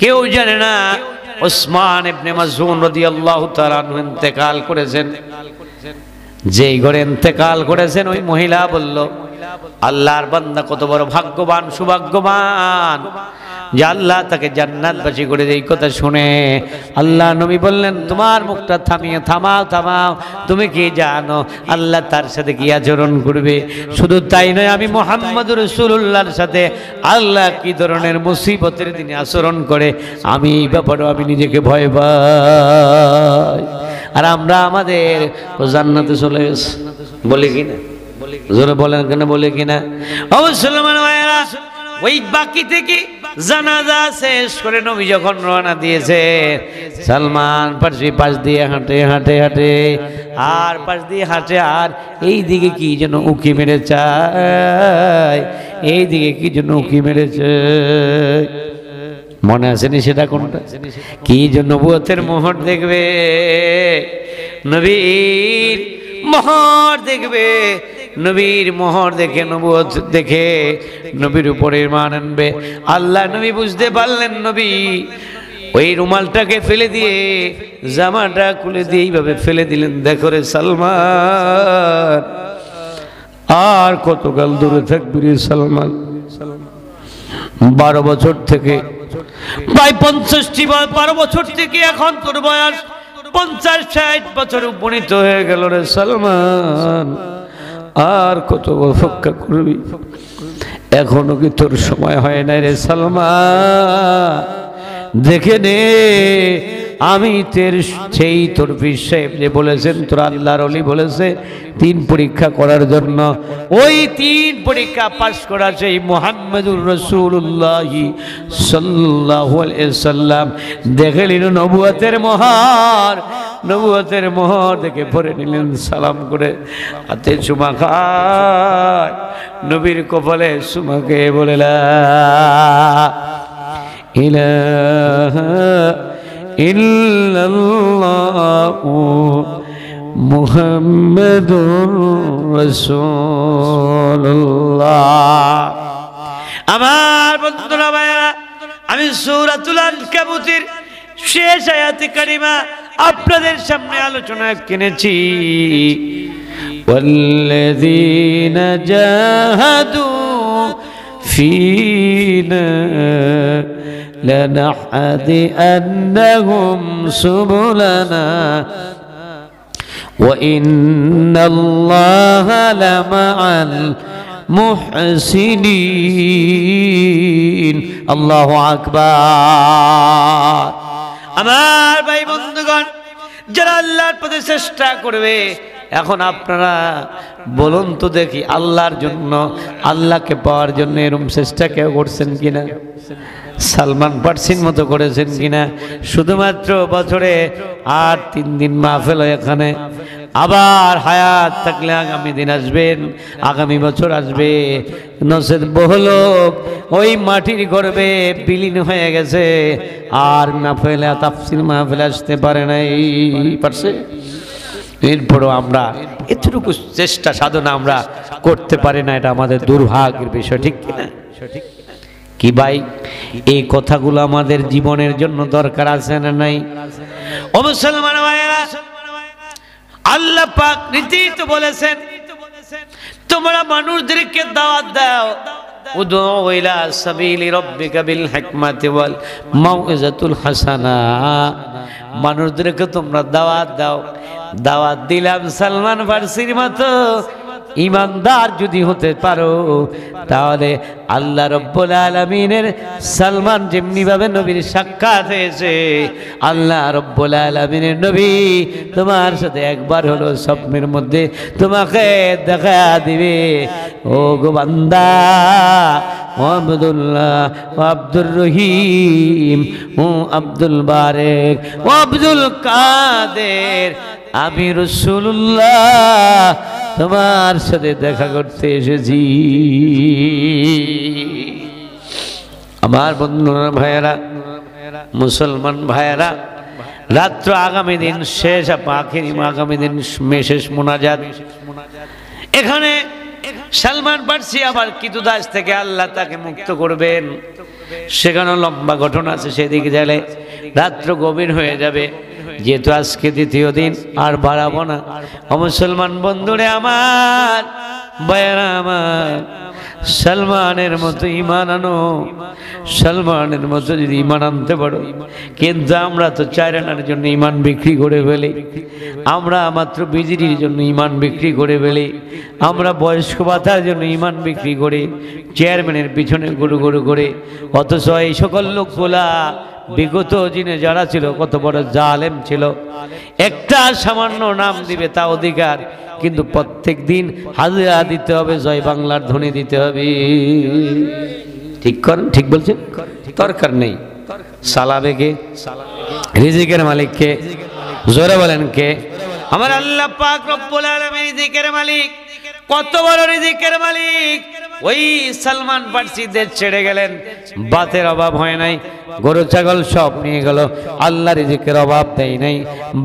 কেউ জানে না। উসমান ইবনে মাযউন রাদিয়াল্লাহু তাআলা আনহু ইন্তেকাল করেছেন, যেই ঘরে ইন্তেকাল করেছেন ওই মহিলা বলল, আল্লাহর বান্দা কত বড় ভাগ্যবান সৌভাগ্যবান যে আল্লাহ তাকে জান্নাতবাসী করে। এই কথা শুনে আল্লাহ নবী বললেন, তোমার মুখটা থামাও থামাও, তুমি কি জানো আল্লাহ তার সাথে কি আচরণ করবে? শুধু তাই নয়, আমি মুহাম্মদুর রাসূলুল্লাহর সাথে আল্লাহ কি ধরনের মুসিবতের দিনে আচরণ করে আমি এই ব্যাপারে আমি নিজেকে ভয় পাই। আর আমরা আমাদের জান্নাতে চলে গেছি বলি কিনা? জোরে বলেন কেন, বলে কিনা? মুসলমান ভাইয়েরা, ওই বাকি থেকে জানাজা শেষ করে নবী যখন রওনা দিয়েছে, সালমান ফার্সি পাশ দিয়ে হাঁটে হাঁটে হাঁটে আর পাশ দিয়ে হাঁটে, আর এই দিকে কি যেন উকি মেরে চায়, এই দিকে কি যেন উকি মেরেছে, মনে আসেনি সেটা কোনটা? কি জন্য নবুয়তের মোহর দেখবে, নবীর মোহর দেখবে, নবীর মোহর দেখে নবুয়ত দেখে নবীর উপরে ঈমান আনবে। আল্লাহ নবী বুঝতে পারলেন, নবী ওই রুমালটাকে ফেলে দিয়ে জামাটা খুলে দিয়ে এইভাবে ফেলে দিলেন, দেখো রে সালমান, আর কতকাল দূরে থাকবি রে সালমান? 12 বছর থেকে প্রায় 50টি 12 বছর থেকে এখন তোর বয়স 50-60 বছর উপনীত হয়ে গেল রে সালমান, আর কত অপেক্ষা করবি? এখনো কি তোর সময় হয় নাই রে সালমান? দেখে নে, আমি সেই তোর পীর সাহেব যে বলেছেন, তোর আল্লাহর ওলি বলেছে 3 পরীক্ষা করার জন্য, ওই 3 পরীক্ষা পাশ করা সেই মুহাম্মদুর রাসূলুল্লাহ সাল্লাল্লাহু আলাইহি সাল্লাম দেখে নিলেন নবুয়তের মোহর, নবুয়তের মোহর দেখে পড়ে নিলেন, সালাম করে হাতে চুমা খায়, নবীর কপালে চুমাকে বলে লা ইলাহা ইল্লাল্লাহু মুহাম্মাদুর রাসূলুল্লাহ। আমার বন্ধুরা ভাইরা, আমি সূরাতুল আনকাবুতের শেষ আয়াতে কারিমা আপনাদের সামনে আলোচনা কিনেছি। ওয়াল্লাযীনা জাহাদু ফীনা لنهدينهم سبلنا وإن الله لمع المحسنين الله أكبر। আমার ভাই বন্ধুগণ, যারা আল্লাহর পথে চেষ্টা করবে, এখন আপনারা বলুন তো দেখি, আল্লাহর জন্য আল্লাহকে পাওয়ার জন্য এরকম চেষ্টা কেউ করছেন কিনা? সালমান ফার্সির মতো করেছেন কিনা? শুধুমাত্র বছরে 8-3 দিন মাহফিল এখানে, আবার হায়াত থাকলে আগামী দিন আসবেন, আগামী বছর আসবে, নসেদ বহু লোক ওই মাটির গর্ভে বিলীন হয়ে গেছে, আর মাহফিলে তাফসীর মাহফিলে আসতে পারে নাই, পারছে? এরপরও আমরা এতটুকু চেষ্টা সাধনা আমরা করতে পারি না, এটা আমাদের দুর্ভাগ্যের বিষয়, ঠিক কিনা? কি ভাই, এই কথাগুলো আমাদের জীবনের জন্য দরকার আছে না নাই? ও মুসলমান ভাইরা, আল্লাহ পাক নীতিত বলেছেন, তোমরা মানুষদেরকে দাওয়াত দাও, উদউ ইলা সাবিলি রাব্বিকা বিল হিকমাতি ওয়াল মাউইজাতুল হাসানা। মানুষদেরকে তোমরা দাওয়াত দাও। দাওয়াত দিলাম সালমান ফারসির মতো ইমানদার যদি হতে পারো, তাহলে আল্লাহ রব্বুল আলামিনের সালমান যেমনি ভাবে নবীর সাক্ষাৎ হয়েছে, আল্লাহ রব্বুল আলামিনের নবী তোমার সাথে একবার হলো স্বপ্নের মধ্যে তোমাকে দেখা দিবে। ও গো বান্দা, ও আব্দুল্লাহ, ও আব্দুর রহিম, ও আব্দুল বারেক, ও আব্দুল কাদের, আমি রাসূলুল্লাহ তোমার সাথে দেখা করতে এসেছি। আমার বন্ধুরা, ভাইয়েরা, মুসলমান ভাইয়েরা, রাত্র আগামী দিন শেষ, আখেরি আগামী দিন শেষ মোনাজাত। এখানে সালমান ফারসি আবার কিতুদাস থেকে আল্লাহ তাকে মুক্ত করবেন। সেখানে লম্বা ঘটনা আছে, সেদিকে গেলে রাত্র গভীর হয়ে যাবে। যেহেতু আজকে দ্বিতীয় দিন, আর বাড়াবো না। ও মুসলমান বন্ধুরে আমার, ভাইয়েরা আমার, সালমানের মতো ঈমান আনো। সালমানের মতো যদি ঈমান আনতে পারো। কিন্তু আমরা তো চার আনার জন্য ঈমান বিক্রি করে ফেলি, আমরা মাত্র বিজিরির জন্য ঈমান বিক্রি করে ফেলি, আমরা বয়স্ক ভাতার জন্য ঈমান বিক্রি করে চেয়ারম্যানের পিছনে গুরু গুরু করে। অথচ এই সকল লোকগুলা বিগত দিনে যারা ছিল কত বড় জালেম ছিল। একটা সামান্য নাম দিবে তা অধিকার, কিন্তু প্রত্যেক দিন হাজিরা দিতে হবে, জয় বাংলার ধ্বনি দিতে হবে। ঠিক করেন, ঠিক বলছেন? দরকার নেই। সালাবে কে? রিজিকের মালিক কে? জোরে বলেন কে? আমার আল্লাহ পাক রব্বুল আলামিন রিজিকের মালিক। কত বড় রিজিকের মালিক! ওই সালমান ফারসি দেশ ছেড়ে গেলেন, ভাতের অভাব হয় নাই, গরু ছাগল সব নিয়ে গেল, আল্লাহ রিজিকের অভাব দেয় নাই,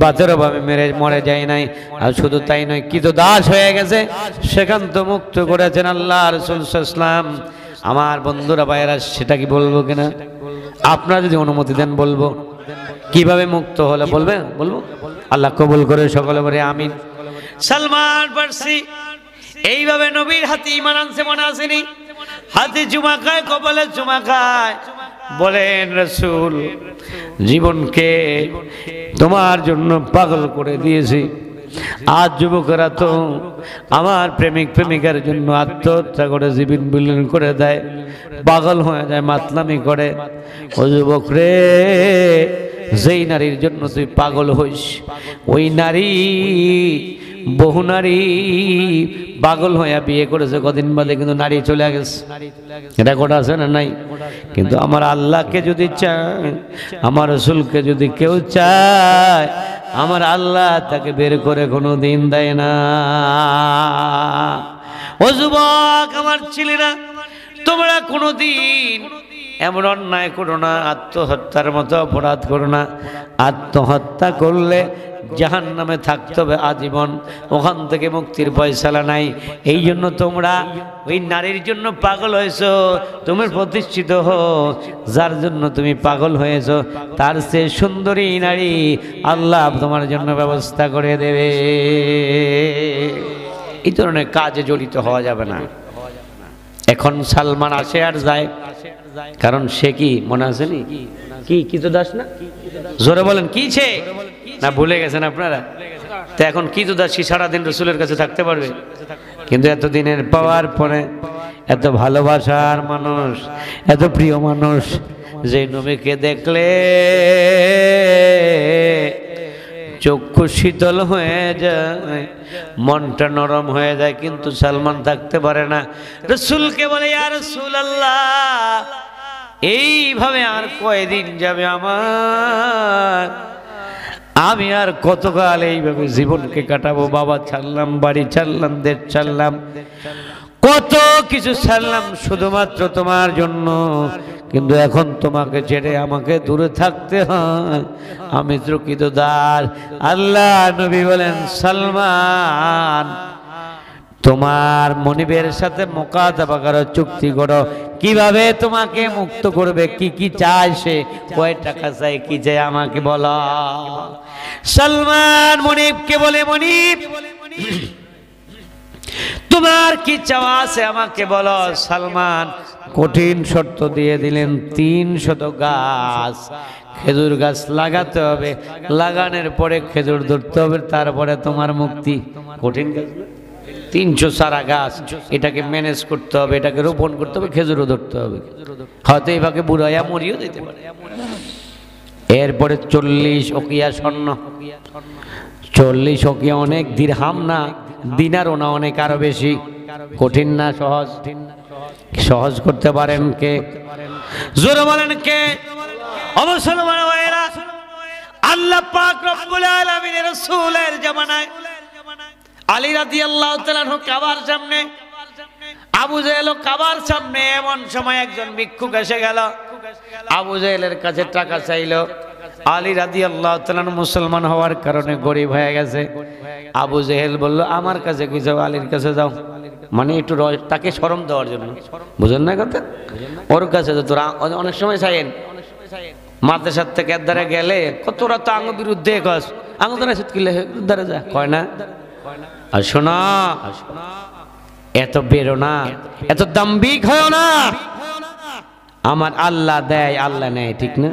ভাতের অভাবে মরে যায় নাই। আর শুধু তাই নয়, কৃতদাস হয়ে গেছে, সেখান তো মুক্ত করেছেন আল্লাহ রাসূল সাল্লাল্লাহু আলাইহি ওয়াসাল্লাম। আমার বন্ধুরা, ভাইয়েরা, সেটা কি বলবো কিনা? আপনারা যদি অনুমতি দেন বলবো। কিভাবে মুক্ত হলে বলবেন? বলবো। আল্লাহ কবুল করে সকলে বলে আমিন। সালমান ফারসি এইভাবে নবীর হাতে ঈমান আনছে, মনে আসেনি? হাতে চুমা খায়, কপালে চুমা খায়, বলেন রাসূল, জীবনকে তোমার জন্য পাগল করে দিয়েছি। আজ যুবকেরা তো আমার প্রেমিক প্রেমিকার জন্য আত্মহত্যা করে জীবন বিলীন করে দেয়, পাগল হয়ে যায়, মাতলামি করে। ও যুবক রে, যেই নারীর জন্য তুই পাগল হইস, ওই নারী, বহু নারী পাগল হইয়া বিয়ে করেছে, কদিন বাদে কিন্তু নারী চলে গেছে। রেকর্ড আছে না নাই? কিন্তু আমার আল্লাহকে যদি চায়, আমার রাসূলকে যদি কেউ চায়, আমার আল্লাহ তাকে বের করে কোনো দিন দেয় না। ও যুবক, আমার ছেলেরা, তোমরা কোনো দিন এমন অন্যায় করো না, আত্মহত্যার মতো অপরাধ করো না। আত্মহত্যা করলে জাহান্নামে থাকতে হবে আজীবন, ওখান থেকে মুক্তির ফয়সালা নাই। এই জন্য তোমরা ওই নারীর জন্য পাগল হয়েছো। তুমি প্রতিষ্ঠিত হো, যার জন্য তুমি পাগল হয়েছো, তার চেয়ে সুন্দরী নারী আল্লাহ তোমার জন্য ব্যবস্থা করে দেবে। এই ধরনের কাজে জড়িত হওয়া যাবে না। এখন সালমান আসে আর যায়, কারণ সে কি মনে আসেনি? কি কৃতদাস না? জোরে বলেন, কি সে না ভুলে গেছেন আপনারা? তো এখন কৃতদাস কি সারাদিন রাসূলের কাছে থাকতে পারবে? কিন্তু এতদিনের পাওয়ার পরে, এত ভালোবাসার মানুষ, এত প্রিয় মানুষ, যে নবীকে দেখলে চক্ষু শীতল হয়ে যায়, মনটা নরম হয়ে যায়, কিন্তু সালমান থাকতে পারে না। রাসূলকে বলে, ইয়া রাসূলুল্লাহ, এইভাবে আর কয়দিন যাবে আমার? আমি আর কতকাল এইভাবে জীবনকে কাটাবো? বাবা ছাড়লাম, বাড়ি ছাড়লাম, দেশ ছাড়লাম, কত কিছু ছাড়লাম শুধুমাত্র তোমার জন্য, কিন্তু এখন তোমাকে ছেড়ে আমাকে দূরে থাকতে হয়, আমি প্রকৃতদার। আল্লাহ নবী বলেন, সালমান তোমার মনিবের সাথে মুকাতাবা করো, চুক্তি করো, কিভাবে তোমাকে মুক্ত করবে, কি কি চায় সে, কয় টাকা চাই, কি চাই আমাকে বলো। সালমান মনিবকে বলে, মনিব তোমার কি চাওয়া আছে আমাকে বলো। সালমান কঠিন শর্ত দিয়ে দিলেন, 300 গাছ, খেজুর গাছ লাগাতে হবে, লাগানোর পরে খেজুর ধরতে হবে, তারপরে তোমার মুক্তি। কঠিন গাছ 300 সারা গাছ, এটাকে ম্যানেজ করতে হবে, এটাকে রোপণ করতে হবে, খেজুরও ধরতে হবে, হয়তো এইভাবে বুড়াইয়া মরিও দিতে পারে। এরপরে 40 ওকিয়া স্বর্ণ, 40 ওকিয়া অনেক দিরহাম না, দিনারও না, অনেক আরো বেশি। কঠিন না সহজ? সহজ করতে পারেন কে? জোরে বলেন কে? মুসলমান ভাইরা, আল্লাহ পাক রব্বুল আলামিনের রাসূলের জামানায় আলী রাদিয়াল্লাহু তাআলা কাবার সামনে, আবু জেহেল কাবার সামনে, এমন সময় একজন ভিক্ষুক এসে গেল, আবু জেহেলের কাছে টাকা চাইলো। আলী রাদিয়াল্লাহু তাআলা মুসলমান হওয়ার কারণে গরিব হয়ে গেছে। আবু জেহেল বলল, আমার কাছে কি যাও, আলীর কাছে যাও, মানে একটু তাকে শরম দেওয়ার জন্য, বুঝেন না কথা? ওর কাছে তোরা অনেক সময় চাইেন, মাদ্রাসার থেকে দ্বারা গেলে কতটা তো আঙ্গ বিরুদ্ধে কস, আঙ্গ দ্বারা দ্বারা যা কয় না। আর শোনা, এত বেরো না, এত দাম্ভিক হয় না। আমার আল্লাহ দেয়, আল্লাহ নেয়, ঠিক না?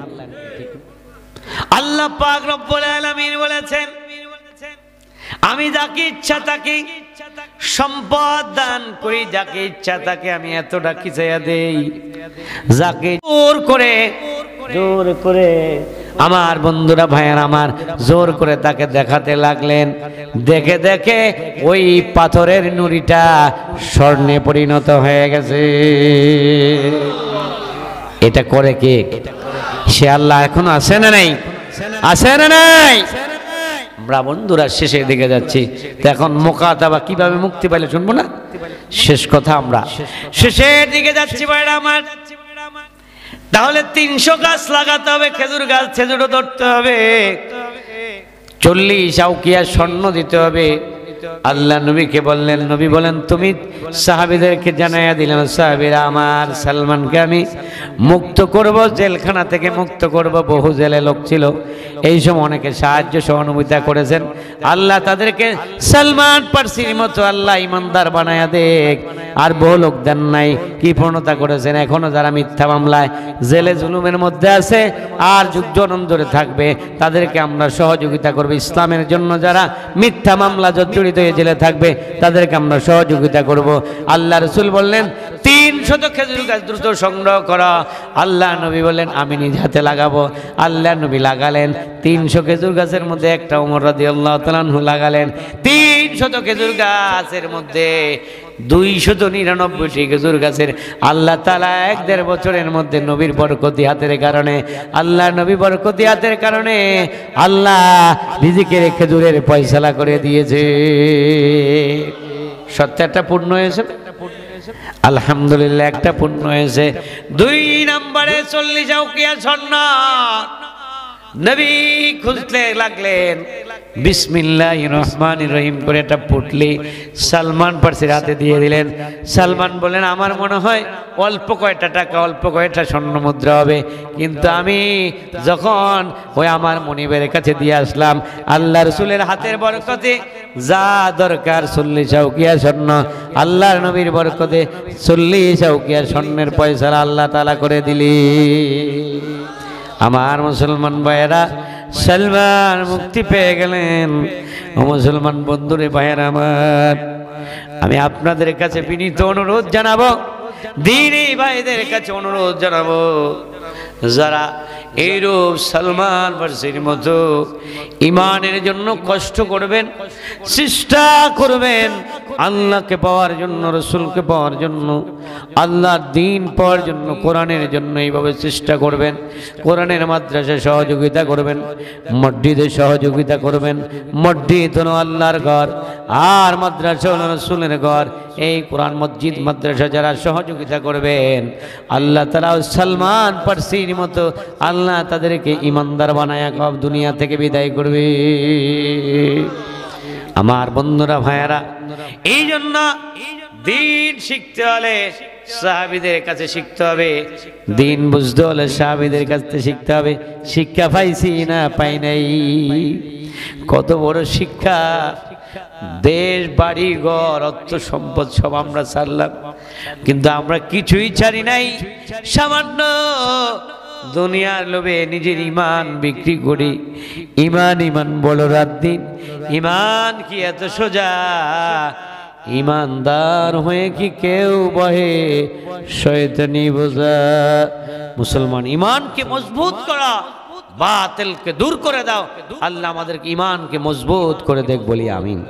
আল্লাহ পাক রব্বুল আলামিন বলেছেন, আমি যাকে ইচ্ছা তাকে সম্পদ দান করি, যাকে ইচ্ছা তাকে আমি এতটা কি চাইয়া দেই, যাকে জোর করে আমার বন্ধুরা ভাইয়ের আমার জোর করে তাকে দেখাতে লাগলেন। দেখে দেখে ওই পাথরের নুড়িটা স্বর্ণে পরিণত হয়ে গেছে। এটা করে কে? সে আল্লাহ। এখন আছে না নাই? আছে না নাই? আমরা বন্ধুরা শেষের দিকে যাচ্ছি, তো এখন মুকাতাবা কিভাবে মুক্তি পাইলে শুনবো না? শেষ কথা, আমরা শেষের দিকে যাচ্ছি ভাইরা আমার। তাহলে 300 গাছ লাগাতে হবে, খেজুর গাছ, খেজুরও ধরতে হবে, 40 আউকিয়া স্বর্ণ দিতে হবে। আল্লাহ নবীকে বললেন, নবী বলেন, তুমি সাহাবীদেরকে জানাইয়া দিলেন, সাহাবীরা আমার সালমানকে আমি মুক্ত করব, জেলখানা থেকে মুক্ত করব। বহু জেলে লোক ছিল, এই সময় অনেকে সাহায্য সহানুভূতি করেছেন। আল্লাহ তাদেরকে সালমান পারসির মতো আল্লাহ ইমানদার বানায়া দেখ। আর বহু লোক দেন নাই, কি প্রণতা করেছেন। এখনো যারা মিথ্যা মামলায় জেলে জুলুমের মধ্যে আছে আর যুগ জনম ধরে থাকবে, তাদেরকে আমরা সহযোগিতা করব। ইসলামের জন্য যারা মিথ্যা মামলা জড়িত হয়ে জেলে থাকবে, তাদেরকে আমরা সহযোগিতা করব। আল্লাহ রাসূল বললেন, 300 খেজুর গাছ দ্রুত সংগ্রহ করা। আল্লাহ নবী বললেন, আমি নিজ হাতে লাগাবো। আল্লাহ নবী লাগালেন। 300 খেজুর গাছের মধ্যে একটা ওমর রাদিয়াল্লাহু তাআলা আনহু লাগালেন। 300 খেজুর গাছের মধ্যে 299টি খেজুর গাছের আল্লাহ তাআলা 1.5 বছরের মধ্যে নবীর বরকতি হাতের কারণে, আল্লাহ নবী বরকতি হাতের কারণে আল্লাহ রিজিকের খেজুরের ফয়সালা করে দিয়েছে। সত্যটা পূর্ণ হয়েছে, আলহামদুলিল্লাহ, একটা পূর্ণ হয়েছে। 2 নম্বরে 40 আউকিয়া স্বর্ণ নবী খুঁজতে লাগলেন। বিসমিল্লাহির রহমানির রহিম করে এটা পুটলি সালমান পারসির হাতে দিয়ে দিলেন। সালমান বলেন, আমার মনে হয় অল্প কয়টা টাকা, অল্প কয়টা স্বর্ণ মুদ্রা হবে, কিন্তু আমি যখন ওই আমার মনিবের কাছে দিয়ে আসলাম, আল্লাহ রাসূলের হাতের বরকতে যা দরকার 40 আউকিয়া স্বর্ণ, আল্লাহর নবীর বরকতে 40 আউকিয়া স্বর্ণের পয়সা আল্লাহ তাআলা করে দিলি। আমার মুসলমান ভাইয়েরা, সালমান মুক্তি পেয়ে গেলেন। ও মুসলমান বন্ধুরে ভাইয়েরা আমার, আমি আপনাদের কাছে বিনীত অনুরোধ জানাবো, দ্বীনি ভাইদের কাছে অনুরোধ জানাবো, যারা এইরূপ সালমান ফারসির মতো ইমানের জন্য কষ্ট করবেন, চেষ্টা করবেন আল্লাহকে পাওয়ার জন্য, রসুলকে পাওয়ার জন্য, আল্লাহর দ্বীন পাওয়ার জন্য, কোরআনের জন্য, এইভাবে চেষ্টা করবেন। কোরআনের মাদ্রাসায় সহযোগিতা করবেন, মসজিদে সহযোগিতা করবেন। মসজিদ হলো আল্লাহর ঘর, আর মাদ্রাসা হলো রসুলের ঘর। এই কোরআন মসজিদ মাদ্রাসা যারা সহযোগিতা করবেন আল্লাহ তাআলা সালমান ফার্সির মতো আল্লাহ তাদেরকে ইমানদার বানায়া কব দুনিয়া থেকে বিদায় করবে। আমার বন্ধুরা ভাইয়ারা, এই জন্য দিন শিখতে হলে সাহাবীদের কাছে শিখতে হবে, দিন বুঝতে হলে সাহাবীদের কাছ থেকে শিখতে হবে। শিক্ষা পাইছি না পাই নাই? কত বড় শিক্ষা! দেশ বাড়ি ঘর অর্থ সম্পদ সব আমরা ছাড়লাম, কিন্তু আমরা কিছুই ছাড়ি নাই। সামান্য দুনিয়ার লোভে নিজের ইমান বিক্রি করি। ইমান বলো রাত দিন। ইমান কি এত সোজা? ইমানদার হয়ে কি কেউ বহে শয়তানি বোঝা? মুসলমান ইমানকে মজবুত করা, বাতিলকে দূর করে দাও। আল্লাহ আমাদেরকে ইমানকে মজবুত করে দেখ বলি আমিন।